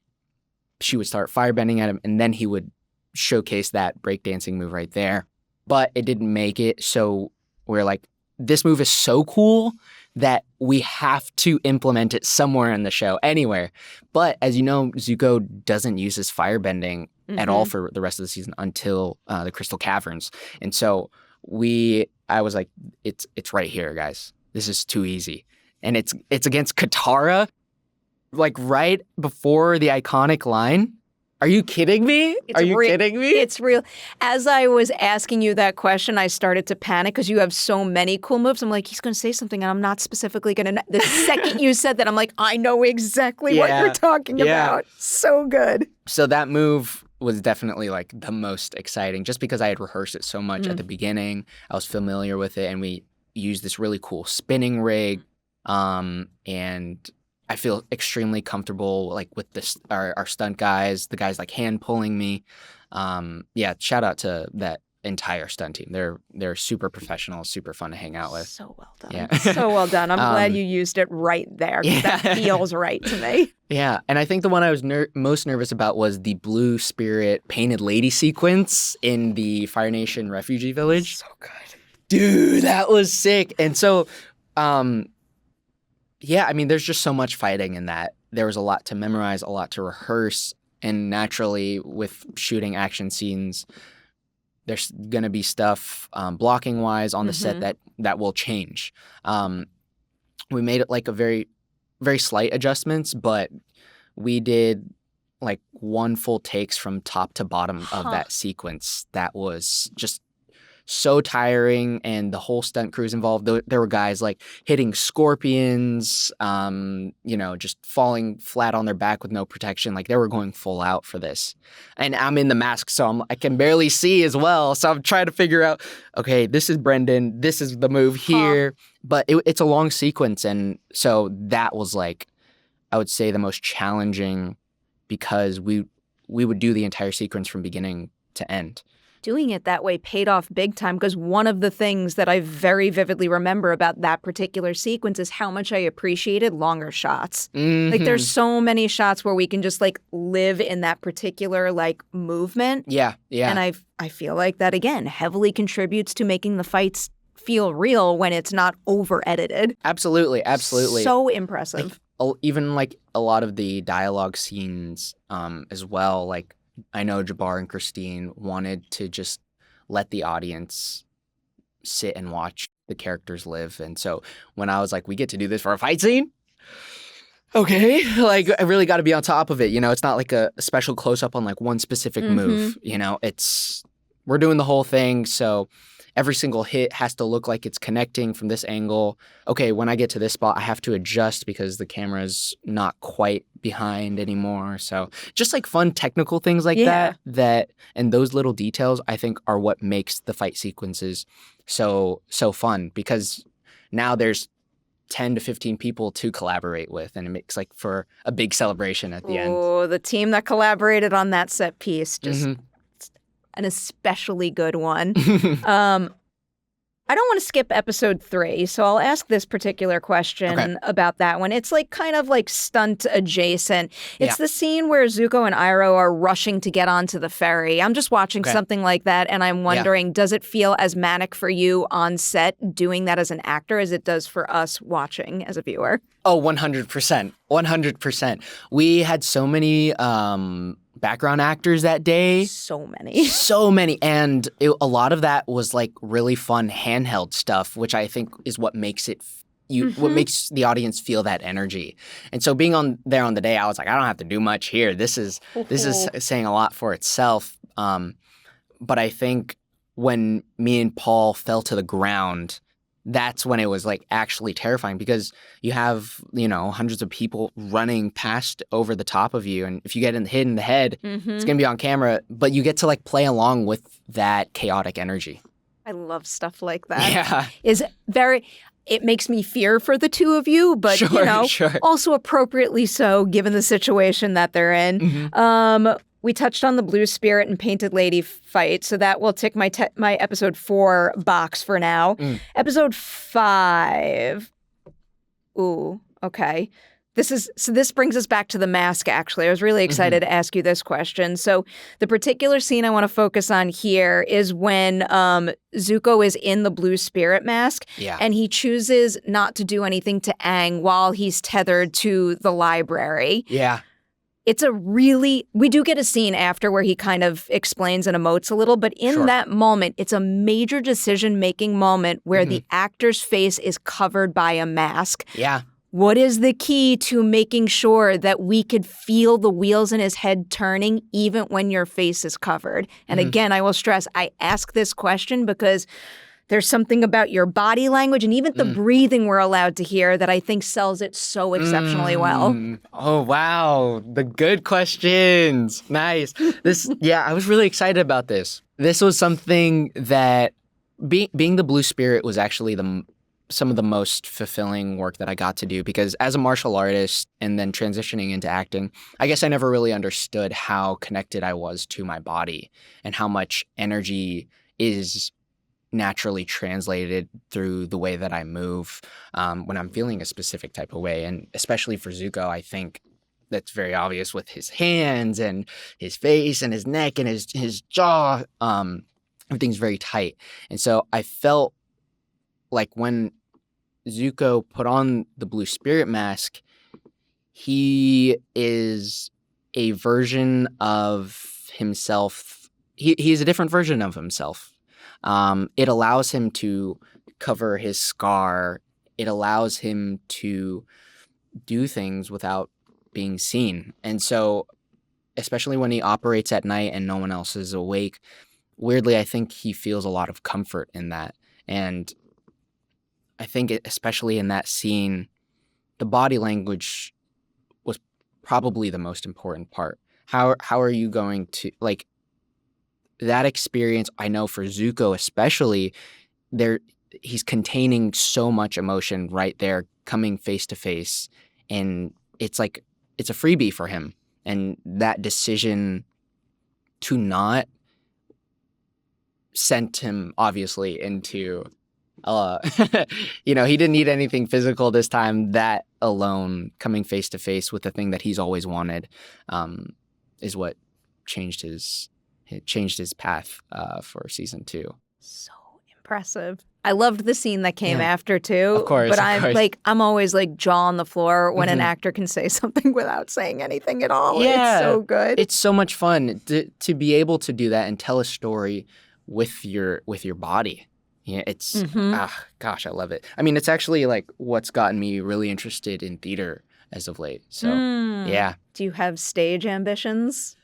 she would start firebending at him, and then he would showcase that breakdancing move right there. But it didn't make it, so we're like, this move is so cool that we have to implement it somewhere in the show, anywhere. But as you know, Zuko doesn't use his firebending at all for the rest of the season until the Crystal Caverns. And so I was like, it's right here, guys. This is too easy. And it's against Katara, like right before the iconic line. Are you kidding me? Are you kidding me? It's real. As I was asking you that question, I started to panic because you have so many cool moves. I'm like, he's going to say something and I'm not specifically going to. The second you said that, I'm like, I know exactly what you're talking about. So good. So that move was definitely like the most exciting just because I had rehearsed it so much at the beginning. I was familiar with it and we used this really cool spinning rig. And I feel extremely comfortable like with this our stunt guys, the guys like hand pulling me. Shout out to that entire stunt team. They're super professional, super fun to hang out with. So well done. Yeah. So well done. I'm glad you used it right there. That feels right to me. Yeah, and I think the one I was most nervous about was the Blue Spirit Painted Lady sequence in the Fire Nation refugee village. So good. Dude, that was sick. And so I mean, there's just so much fighting in that. There was a lot to memorize, a lot to rehearse, and naturally, with shooting action scenes, there's going to be stuff blocking-wise on the set that will change. We made it like a very, very slight adjustments, but we did like one full takes from top to bottom of that sequence. That was just so tiring, and the whole stunt crews involved. There were guys like hitting scorpions, just falling flat on their back with no protection. Like they were going full out for this. And I'm in the mask, so I can barely see as well. So I'm trying to figure out, okay, this is Brendan, this is the move here. But it's a long sequence, and so that was like, I would say the most challenging because we would do the entire sequence from beginning to end. Doing it that way paid off big time because one of the things that I very vividly remember about that particular sequence is how much I appreciated longer shots. Like there's so many shots where we can just like live in that particular like movement. Yeah. And I feel like that again heavily contributes to making the fights feel real when it's not over edited. Absolutely. So impressive. Even like a lot of the dialogue scenes as well, like I know Jabbar and Christine wanted to just let the audience sit and watch the characters live. And so when I was like, we get to do this for a fight scene? Okay. Like, I really got to be on top of it. It's not like a special close-up on like one specific move. We're doing the whole thing. So every single hit has to look like it's connecting from this angle. Okay, when I get to this spot, I have to adjust because the camera's not quite behind anymore. So just like fun technical things like that and those little details, I think are what makes the fight sequences so fun because now there's 10 to 15 people to collaborate with, and it makes like for a big celebration at the end. Oh, the team that collaborated on that set piece just... an especially good one. I don't want to skip episode 3, so I'll ask this particular question about that one. It's like kind of like stunt adjacent. It's the scene where Zuko and Iroh are rushing to get onto the ferry. I'm just watching something like that, and I'm wondering, does it feel as manic for you on set doing that as an actor as it does for us watching as a viewer? Oh, 100%. 100%. We had so many background actors that day. So many. And a lot of that was like really fun handheld stuff, which I think is what makes it what makes the audience feel that energy. And so being on there on the day, I was like, I don't have to do much here. This is saying a lot for itself. But I think when me and Paul fell to the ground, that's when it was like actually terrifying because you have, hundreds of people running past over the top of you. And if you get hit in the head, it's going to be on camera, but you get to like play along with that chaotic energy. I love stuff like that. Yeah. It makes me fear for the two of you, but also appropriately so given the situation that they're in. We touched on the Blue Spirit and Painted Lady fight, so that will tick my episode 4 box for now. Episode 5. Ooh, okay. This brings us back to the mask, actually. I was really excited to ask you this question. So the particular scene I want to focus on here is when Zuko is in the Blue Spirit mask, and he chooses not to do anything to Aang while he's tethered to the library. Yeah. We do get a scene after where he kind of explains and emotes a little, but in that moment, it's a major decision-making moment where the actor's face is covered by a mask. Yeah. what is the key to making sure that we could feel the wheels in his head turning even when your face is covered? And again, I will stress, I ask this question because there's something about your body language and even the breathing we're allowed to hear that I think sells it so exceptionally well. Oh, wow. The good questions. Nice. I was really excited about this. This was something that being the Blue Spirit was actually some of the most fulfilling work that I got to do, because as a martial artist and then transitioning into acting, I guess I never really understood how connected I was to my body and how much energy is naturally translated through the way that I move when I'm feeling a specific type of way. And especially for Zuko, I think that's very obvious with his hands and his face and his neck and his jaw. Everything's very tight. And so I felt like when Zuko put on the Blue Spirit mask, he is a version of himself. He's a different version of himself. It allows him to cover his scar. It allows him to do things without being seen. And so, especially when he operates at night and no one else is awake, weirdly, I think he feels a lot of comfort in that. And I think especially in that scene, the body language was probably the most important part. How are you going to, like, that experience? I know for Zuko especially, he's containing so much emotion right there, coming face to face, and it's a freebie for him. And that decision to not sent him obviously into he didn't need anything physical this time. That alone, coming face to face with the thing that he's always wanted, is what changed his path for season 2. So impressive. I loved the scene that came after too. Of course, but of course. I'm always like jaw on the floor when an actor can say something without saying anything at all. Yeah, it's so good. It's so much fun to be able to do that and tell a story with your body. Yeah, it's gosh, I love it. I mean, it's actually like what's gotten me really interested in theater as of late. So yeah. Do you have stage ambitions?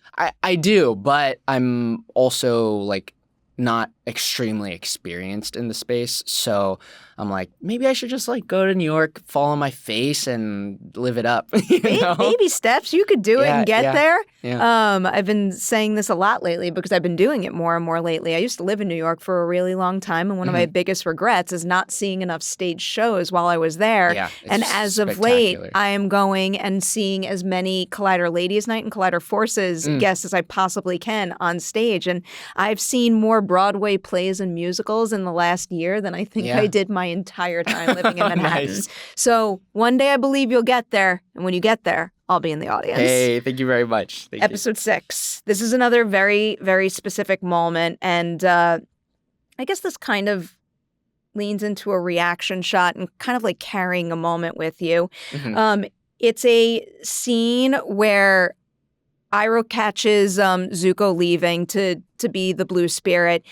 I do, but I'm also like not extremely experienced in the space. So I'm like, maybe I should just like go to New York, fall on my face and live it up. Baby steps. You could do it and get there. Yeah. I've been saying this a lot lately because I've been doing it more and more lately. I used to live in New York for a really long time, and one of my biggest regrets is not seeing enough stage shows while I was there. Yeah, and as of late, I am going and seeing as many Collider Ladies Night and Collider Forces guests as I possibly can on stage. And I've seen more Broadway plays and musicals in the last year than I think I did my entire time living in Manhattan. Nice. So one day I believe you'll get there. And when you get there, I'll be in the audience. Hey, thank you very much. Episode 6. This is another very, very specific moment. And I guess this kind of leans into a reaction shot and kind of like carrying a moment with you. It's a scene where Iroh catches Zuko leaving to be the Blue Spirit.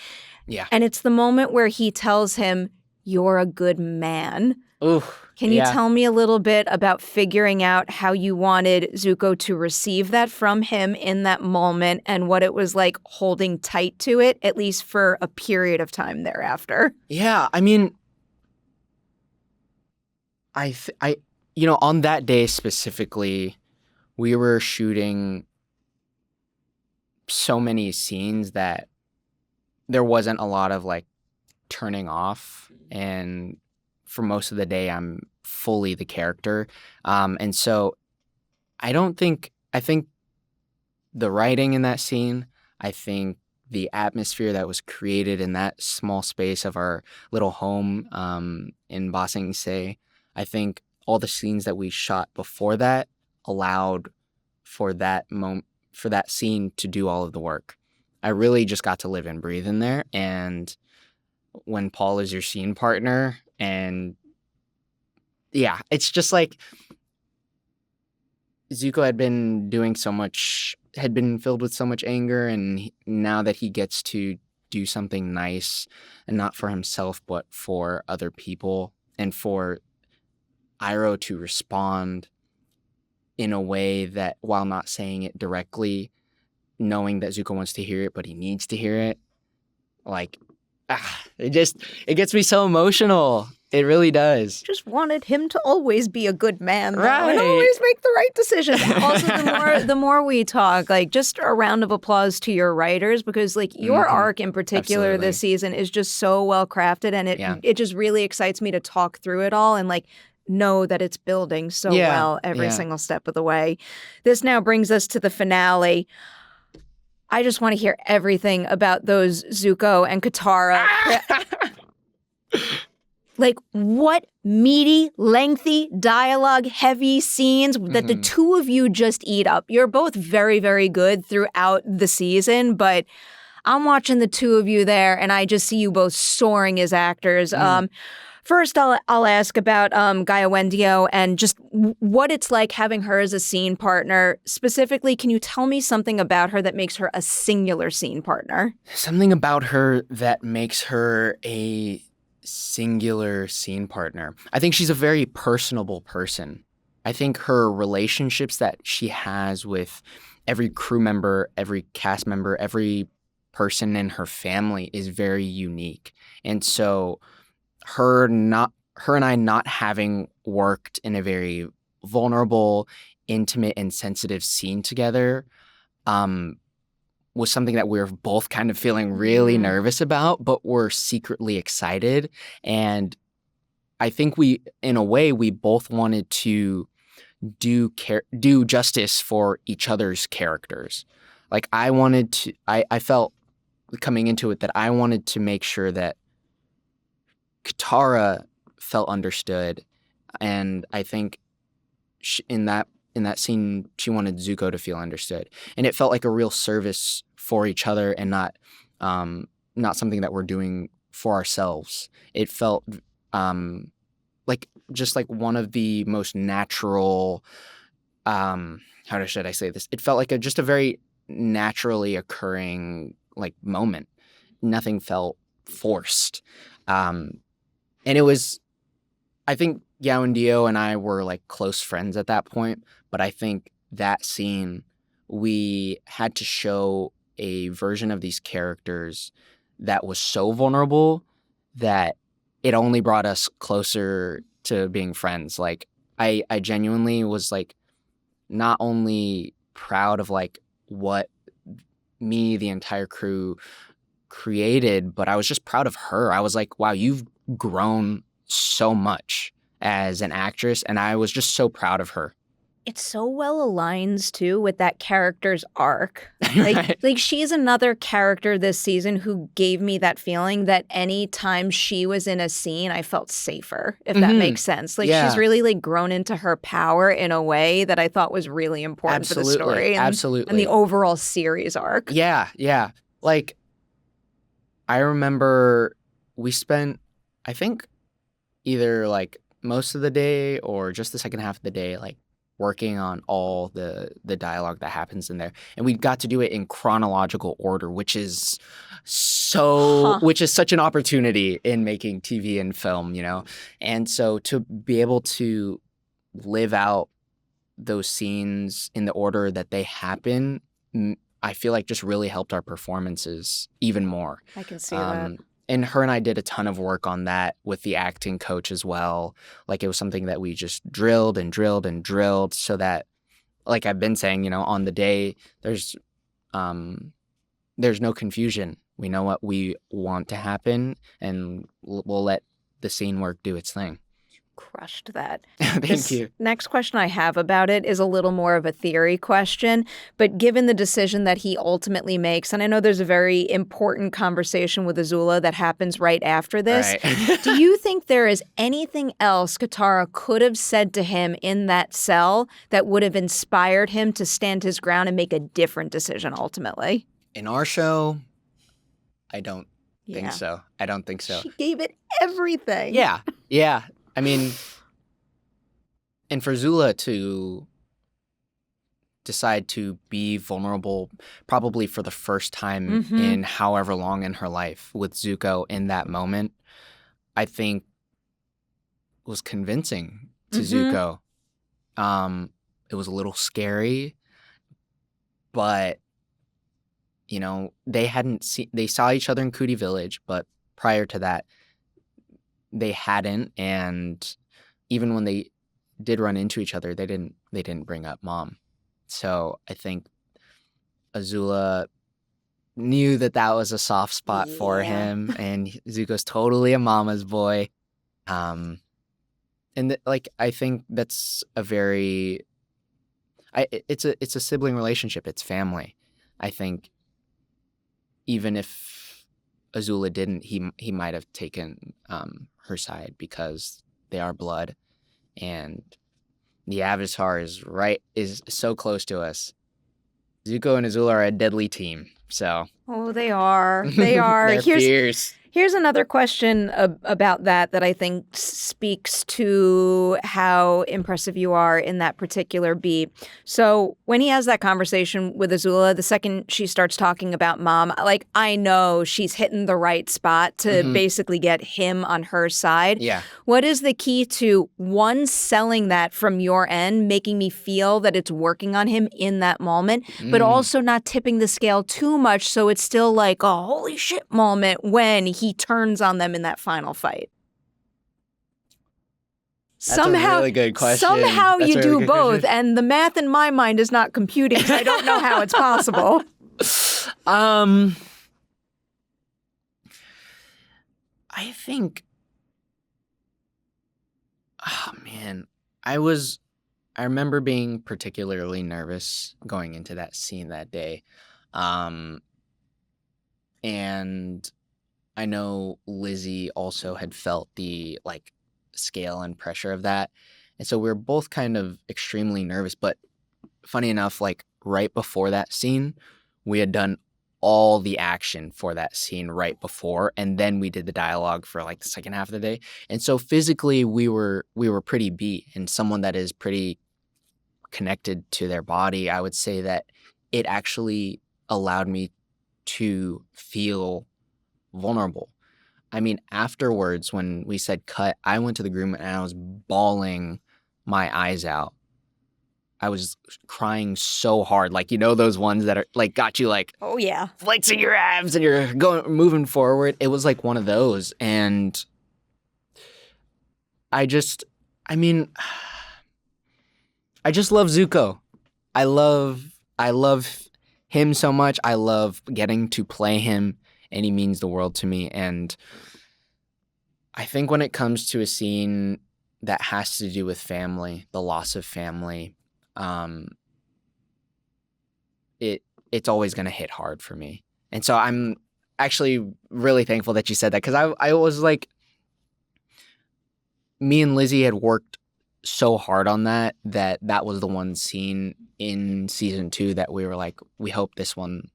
Yeah. And it's the moment where he tells him, "You're a good man." Ooh. Can you tell me a little bit about figuring out how you wanted Zuko to receive that from him in that moment and what it was like holding tight to it, at least for a period of time thereafter? Yeah, I mean, on that day specifically, we were shooting so many scenes that there wasn't a lot of like turning off, and for most of the day I'm fully the character, and so I think the writing in that scene, I think the atmosphere that was created in that small space of our little home in Ba Sing Se, I think all the scenes that we shot before that allowed for that moment, for that scene to do all of the work. I really just got to live and breathe in there. And when Paul is your scene partner, and yeah, it's just like Zuko had been filled with so much anger, and now that he gets to do something nice, and not for himself, but for other people, and for Iroh to respond in a way that, while not saying it directly, knowing that Zuko wants to hear it, but he needs to hear it, like, it gets me so emotional. It really does. Just wanted him to always be a good man, though, Right. and always make the right decision. Also, the more we talk, like, just a round of applause to your writers, because, like, your arc in particular Absolutely. this season is just so well crafted, and it just really excites me to talk through it all and, like, know that it's building so well every single step of the way. This now brings us to the finale. I just want to hear everything about those Zuko and Katara. Like, what meaty, lengthy, dialogue-heavy scenes that the two of you just eat up. You're both very, very good throughout the season, but I'm watching the two of you there, and I just see you both soaring as actors. First, I'll ask about Kiawentiio and just what it's like having her as a scene partner. Specifically, can you tell me something about her that makes her a singular scene partner? Something about her that makes her a singular scene partner. I think she's a very personable person. I think her relationships that she has with every crew member, every cast member, every person in her family is very unique. And so her and I not having worked in a very vulnerable, intimate, and sensitive scene together was something that we were both kind of feeling really nervous about, but we're secretly excited. And I think in a way, we both wanted to do justice for each other's characters. Like, I felt coming into it that I wanted to make sure that Katara felt understood. And I think in that scene, she wanted Zuko to feel understood. And it felt like a real service for each other and not something that we're doing for ourselves. It felt like one of the most natural, how should I say this? It felt like just a very naturally occurring, like, moment. Nothing felt forced. And it was, I think Kiawentiio and I were, like, close friends at that point, but I think that scene, we had to show a version of these characters that was so vulnerable that it only brought us closer to being friends. Like, I genuinely was, like, not only proud of, like, what me, the entire crew created, but I was just proud of her. I was like, wow, you've grown so much as an actress, and I was just so proud of her. It so well aligns, too, with that character's arc. Right. Like, she's another character this season who gave me that feeling that any time she was in a scene, I felt safer, if that makes sense. Like, she's really, like, grown into her power in a way that I thought was really important for the story. Absolutely. And the overall series arc. Yeah. Like, I remember we spent, I think, either, like, most of the day or just the second half of the day, like, working on all the dialogue that happens in there. And we got to do it in chronological order, which is such an opportunity in making TV and film, you know? And so to be able to live out those scenes in the order that they happen, I feel like just really helped our performances even more. I can see that. And her and I did a ton of work on that with the acting coach as well. Like, it was something that we just drilled and drilled and drilled so that, like I've been saying, you know, on the day, there's no confusion. We know what we want to happen, and we'll let the scene work do its thing. Crushed that. Thank you. Next question I have about it is a little more of a theory question, but given the decision that he ultimately makes, and I know there's a very important conversation with Azula that happens right after this, Right. do you think there is anything else Katara could have said to him in that cell that would have inspired him to stand his ground and make a different decision ultimately? In our show, I don't think so. I don't think so. She gave it everything. Yeah. I mean, and for Azula to decide to be vulnerable probably for the first time in however long in her life with Zuko in that moment, I think was convincing to Zuko. It was a little scary, but they saw each other in Cootie Village, but prior to that, they hadn't, and even when they did run into each other, they didn't bring up Mom. So I think Azula knew that was a soft spot for him, and Zuko's totally a mama's boy. And I think that's it's a sibling relationship. It's family. I think even if Azula didn't, he might have taken her side because they are blood, and the Avatar is so close to us. Zuko and Azula are a deadly team. So. Oh, they are. They are. They're fierce. Here's another question about that I think speaks to how impressive you are in that particular beat. So when he has that conversation with Azula, the second she starts talking about Mom, I know she's hitting the right spot to basically get him on her side. Yeah. What is the key to, one, selling that from your end, making me feel that it's working on him in that moment, but also not tipping the scale too much so it's still like a holy shit moment when he turns on them in that final fight? That's a really good question. Somehow you do both, and the math in my mind is not computing, so I don't know how it's possible. I think, oh man, I remember being particularly nervous going into that scene that day. And I know Lizzie also had felt the scale and pressure of that. And so we were both kind of extremely nervous. But funny enough, right before that scene, we had done all the action for that scene right before. And then we did the dialogue for the second half of the day. And so physically we were pretty beat. And someone that is pretty connected to their body, I would say that it actually allowed me to feel vulnerable. I mean, afterwards, when we said cut, I went to the room and I was bawling my eyes out. I was crying so hard, those ones that are got you oh yeah, flexing your abs and you're moving forward. It was one of those, and I just love Zuko. I love him so much. I love getting to play him, and he means the world to me. And I think when it comes to a scene that has to do with family, the loss of family, it's always going to hit hard for me. And so I'm actually really thankful that you said that, because I was me and Lizzie had worked so hard on that was the one scene in season 2 that we were we hope this one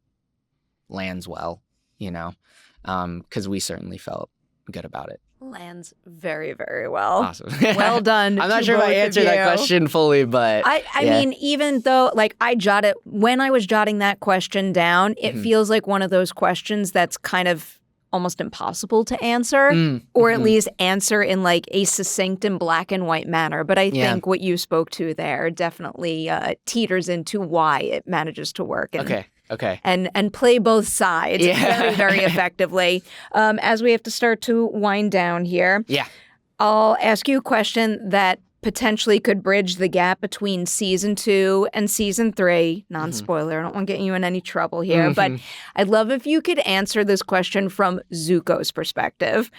lands well, because we certainly felt good about it. Lands very, very well. Awesome. Well done. I'm not sure if I answered that question fully, but I mean, even though I jotted, when I was jotting that question down, it feels like one of those questions that's kind of almost impossible to answer, or at least answer in a succinct and black and white manner. But I think what you spoke to there definitely teeters into why it manages to work. And, Okay. And play both sides very, very effectively. As we have to start to wind down here, I'll ask you a question that potentially could bridge the gap between season 2 and season 3. Non-spoiler. I don't want to get you in any trouble here, but I'd love if you could answer this question from Zuko's perspective.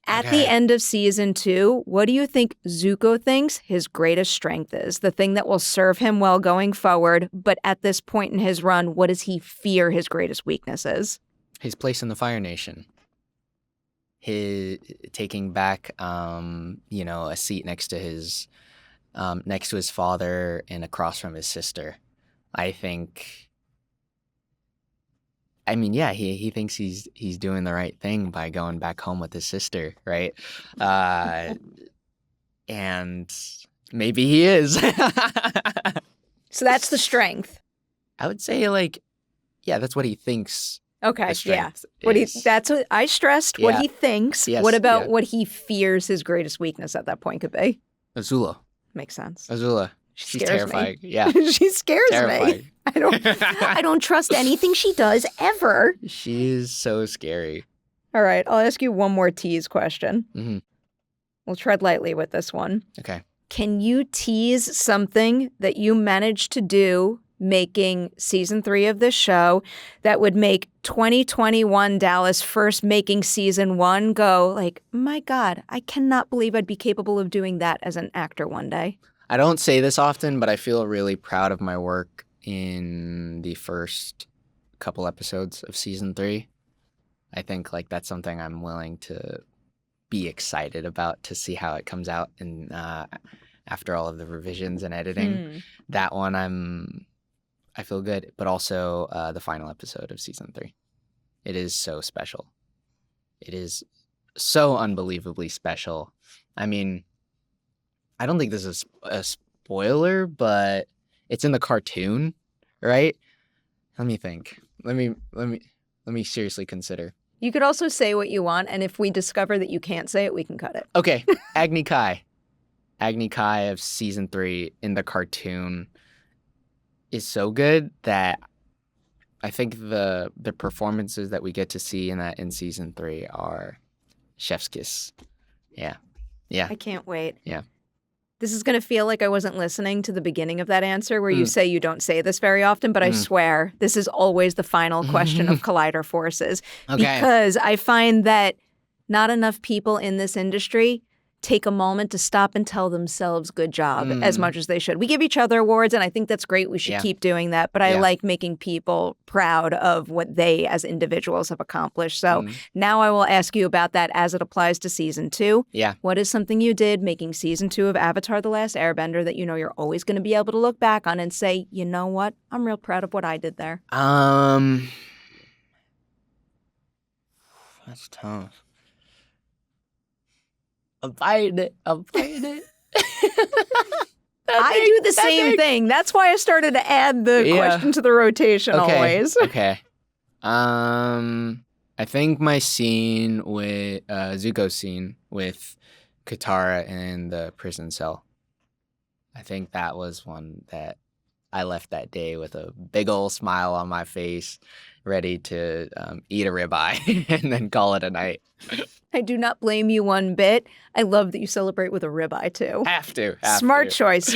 At the end of season 2, what do you think Zuko thinks his greatest strength is? The thing that will serve him well going forward, but at this point in his run, what does he fear his greatest weakness is? His place in the Fire Nation. His taking back, a seat next to his father and across from his sister. I think. I mean, yeah, he thinks he's doing the right thing by going back home with his sister, right? And maybe he is. So that's the strength. I would say, that's what he thinks. Okay, yeah. Is. That's what I stressed. What he thinks. Yes, what about what he fears his greatest weakness at that point could be? Azula. Makes sense. Azula. She's Scares terrifying. me. Yeah. She scares me. Terrifying. I don't trust anything she does ever. She is so scary. All right, I'll ask you one more tease question. Mm-hmm. We'll tread lightly with this one. Okay. Can you tease something that you managed to do making season 3 of this show that would make 2021 Dallas first making season 1 go like, my God, I cannot believe I'd be capable of doing that as an actor one day? I don't say this often, but I feel really proud of my work in the first couple episodes of season 3. I think like that's something I'm willing to be excited about to see how it comes out and after all of the revisions and editing. That one I feel good, but also the final episode of season 3. It is so special. It is so unbelievably special. I mean, I don't think this is a spoiler, but it's in the cartoon, right? Let me think. Let me seriously consider. You could also say what you want, and if we discover that you can't say it, we can cut it. Okay, Agni Kai of season 3 in the cartoon is so good that I think the performances that we get to see in season 3 are chef's kiss. Yeah. I can't wait. Yeah. This is going to feel like I wasn't listening to the beginning of that answer where you say you don't say this very often, but I swear this is always the final question of Collider Forces. Okay. Because I find that not enough people in this industry take a moment to stop and tell themselves good job as much as they should. We give each other awards, and I think that's great. We should keep doing that. But I like making people proud of what they as individuals have accomplished. So now I will ask you about that as it applies to season 2. Yeah. What is something you did making season 2 of Avatar: The Last Airbender that you know you're always going to be able to look back on and say, you know what? I'm real proud of what I did there. That's tough. I'm fighting it. I do the same thing. That's why I started to add the question to the rotation always. Okay. I think my scene with Zuko's scene with Katara in the prison cell. I think that was one that I left that day with a big old smile on my face, ready to eat a ribeye and then call it a night. I do not blame you one bit. I love that you celebrate with a ribeye, too. Have to. Smart choice.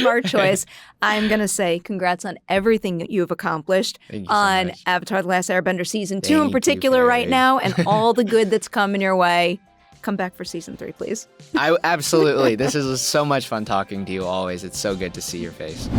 I'm going to say congrats on everything that you've accomplished on Avatar: The Last Airbender Season 2 in particular right now, and all the good that's coming your way. Come back for Season 3, please. Absolutely. This is so much fun talking to you always. It's so good to see your face.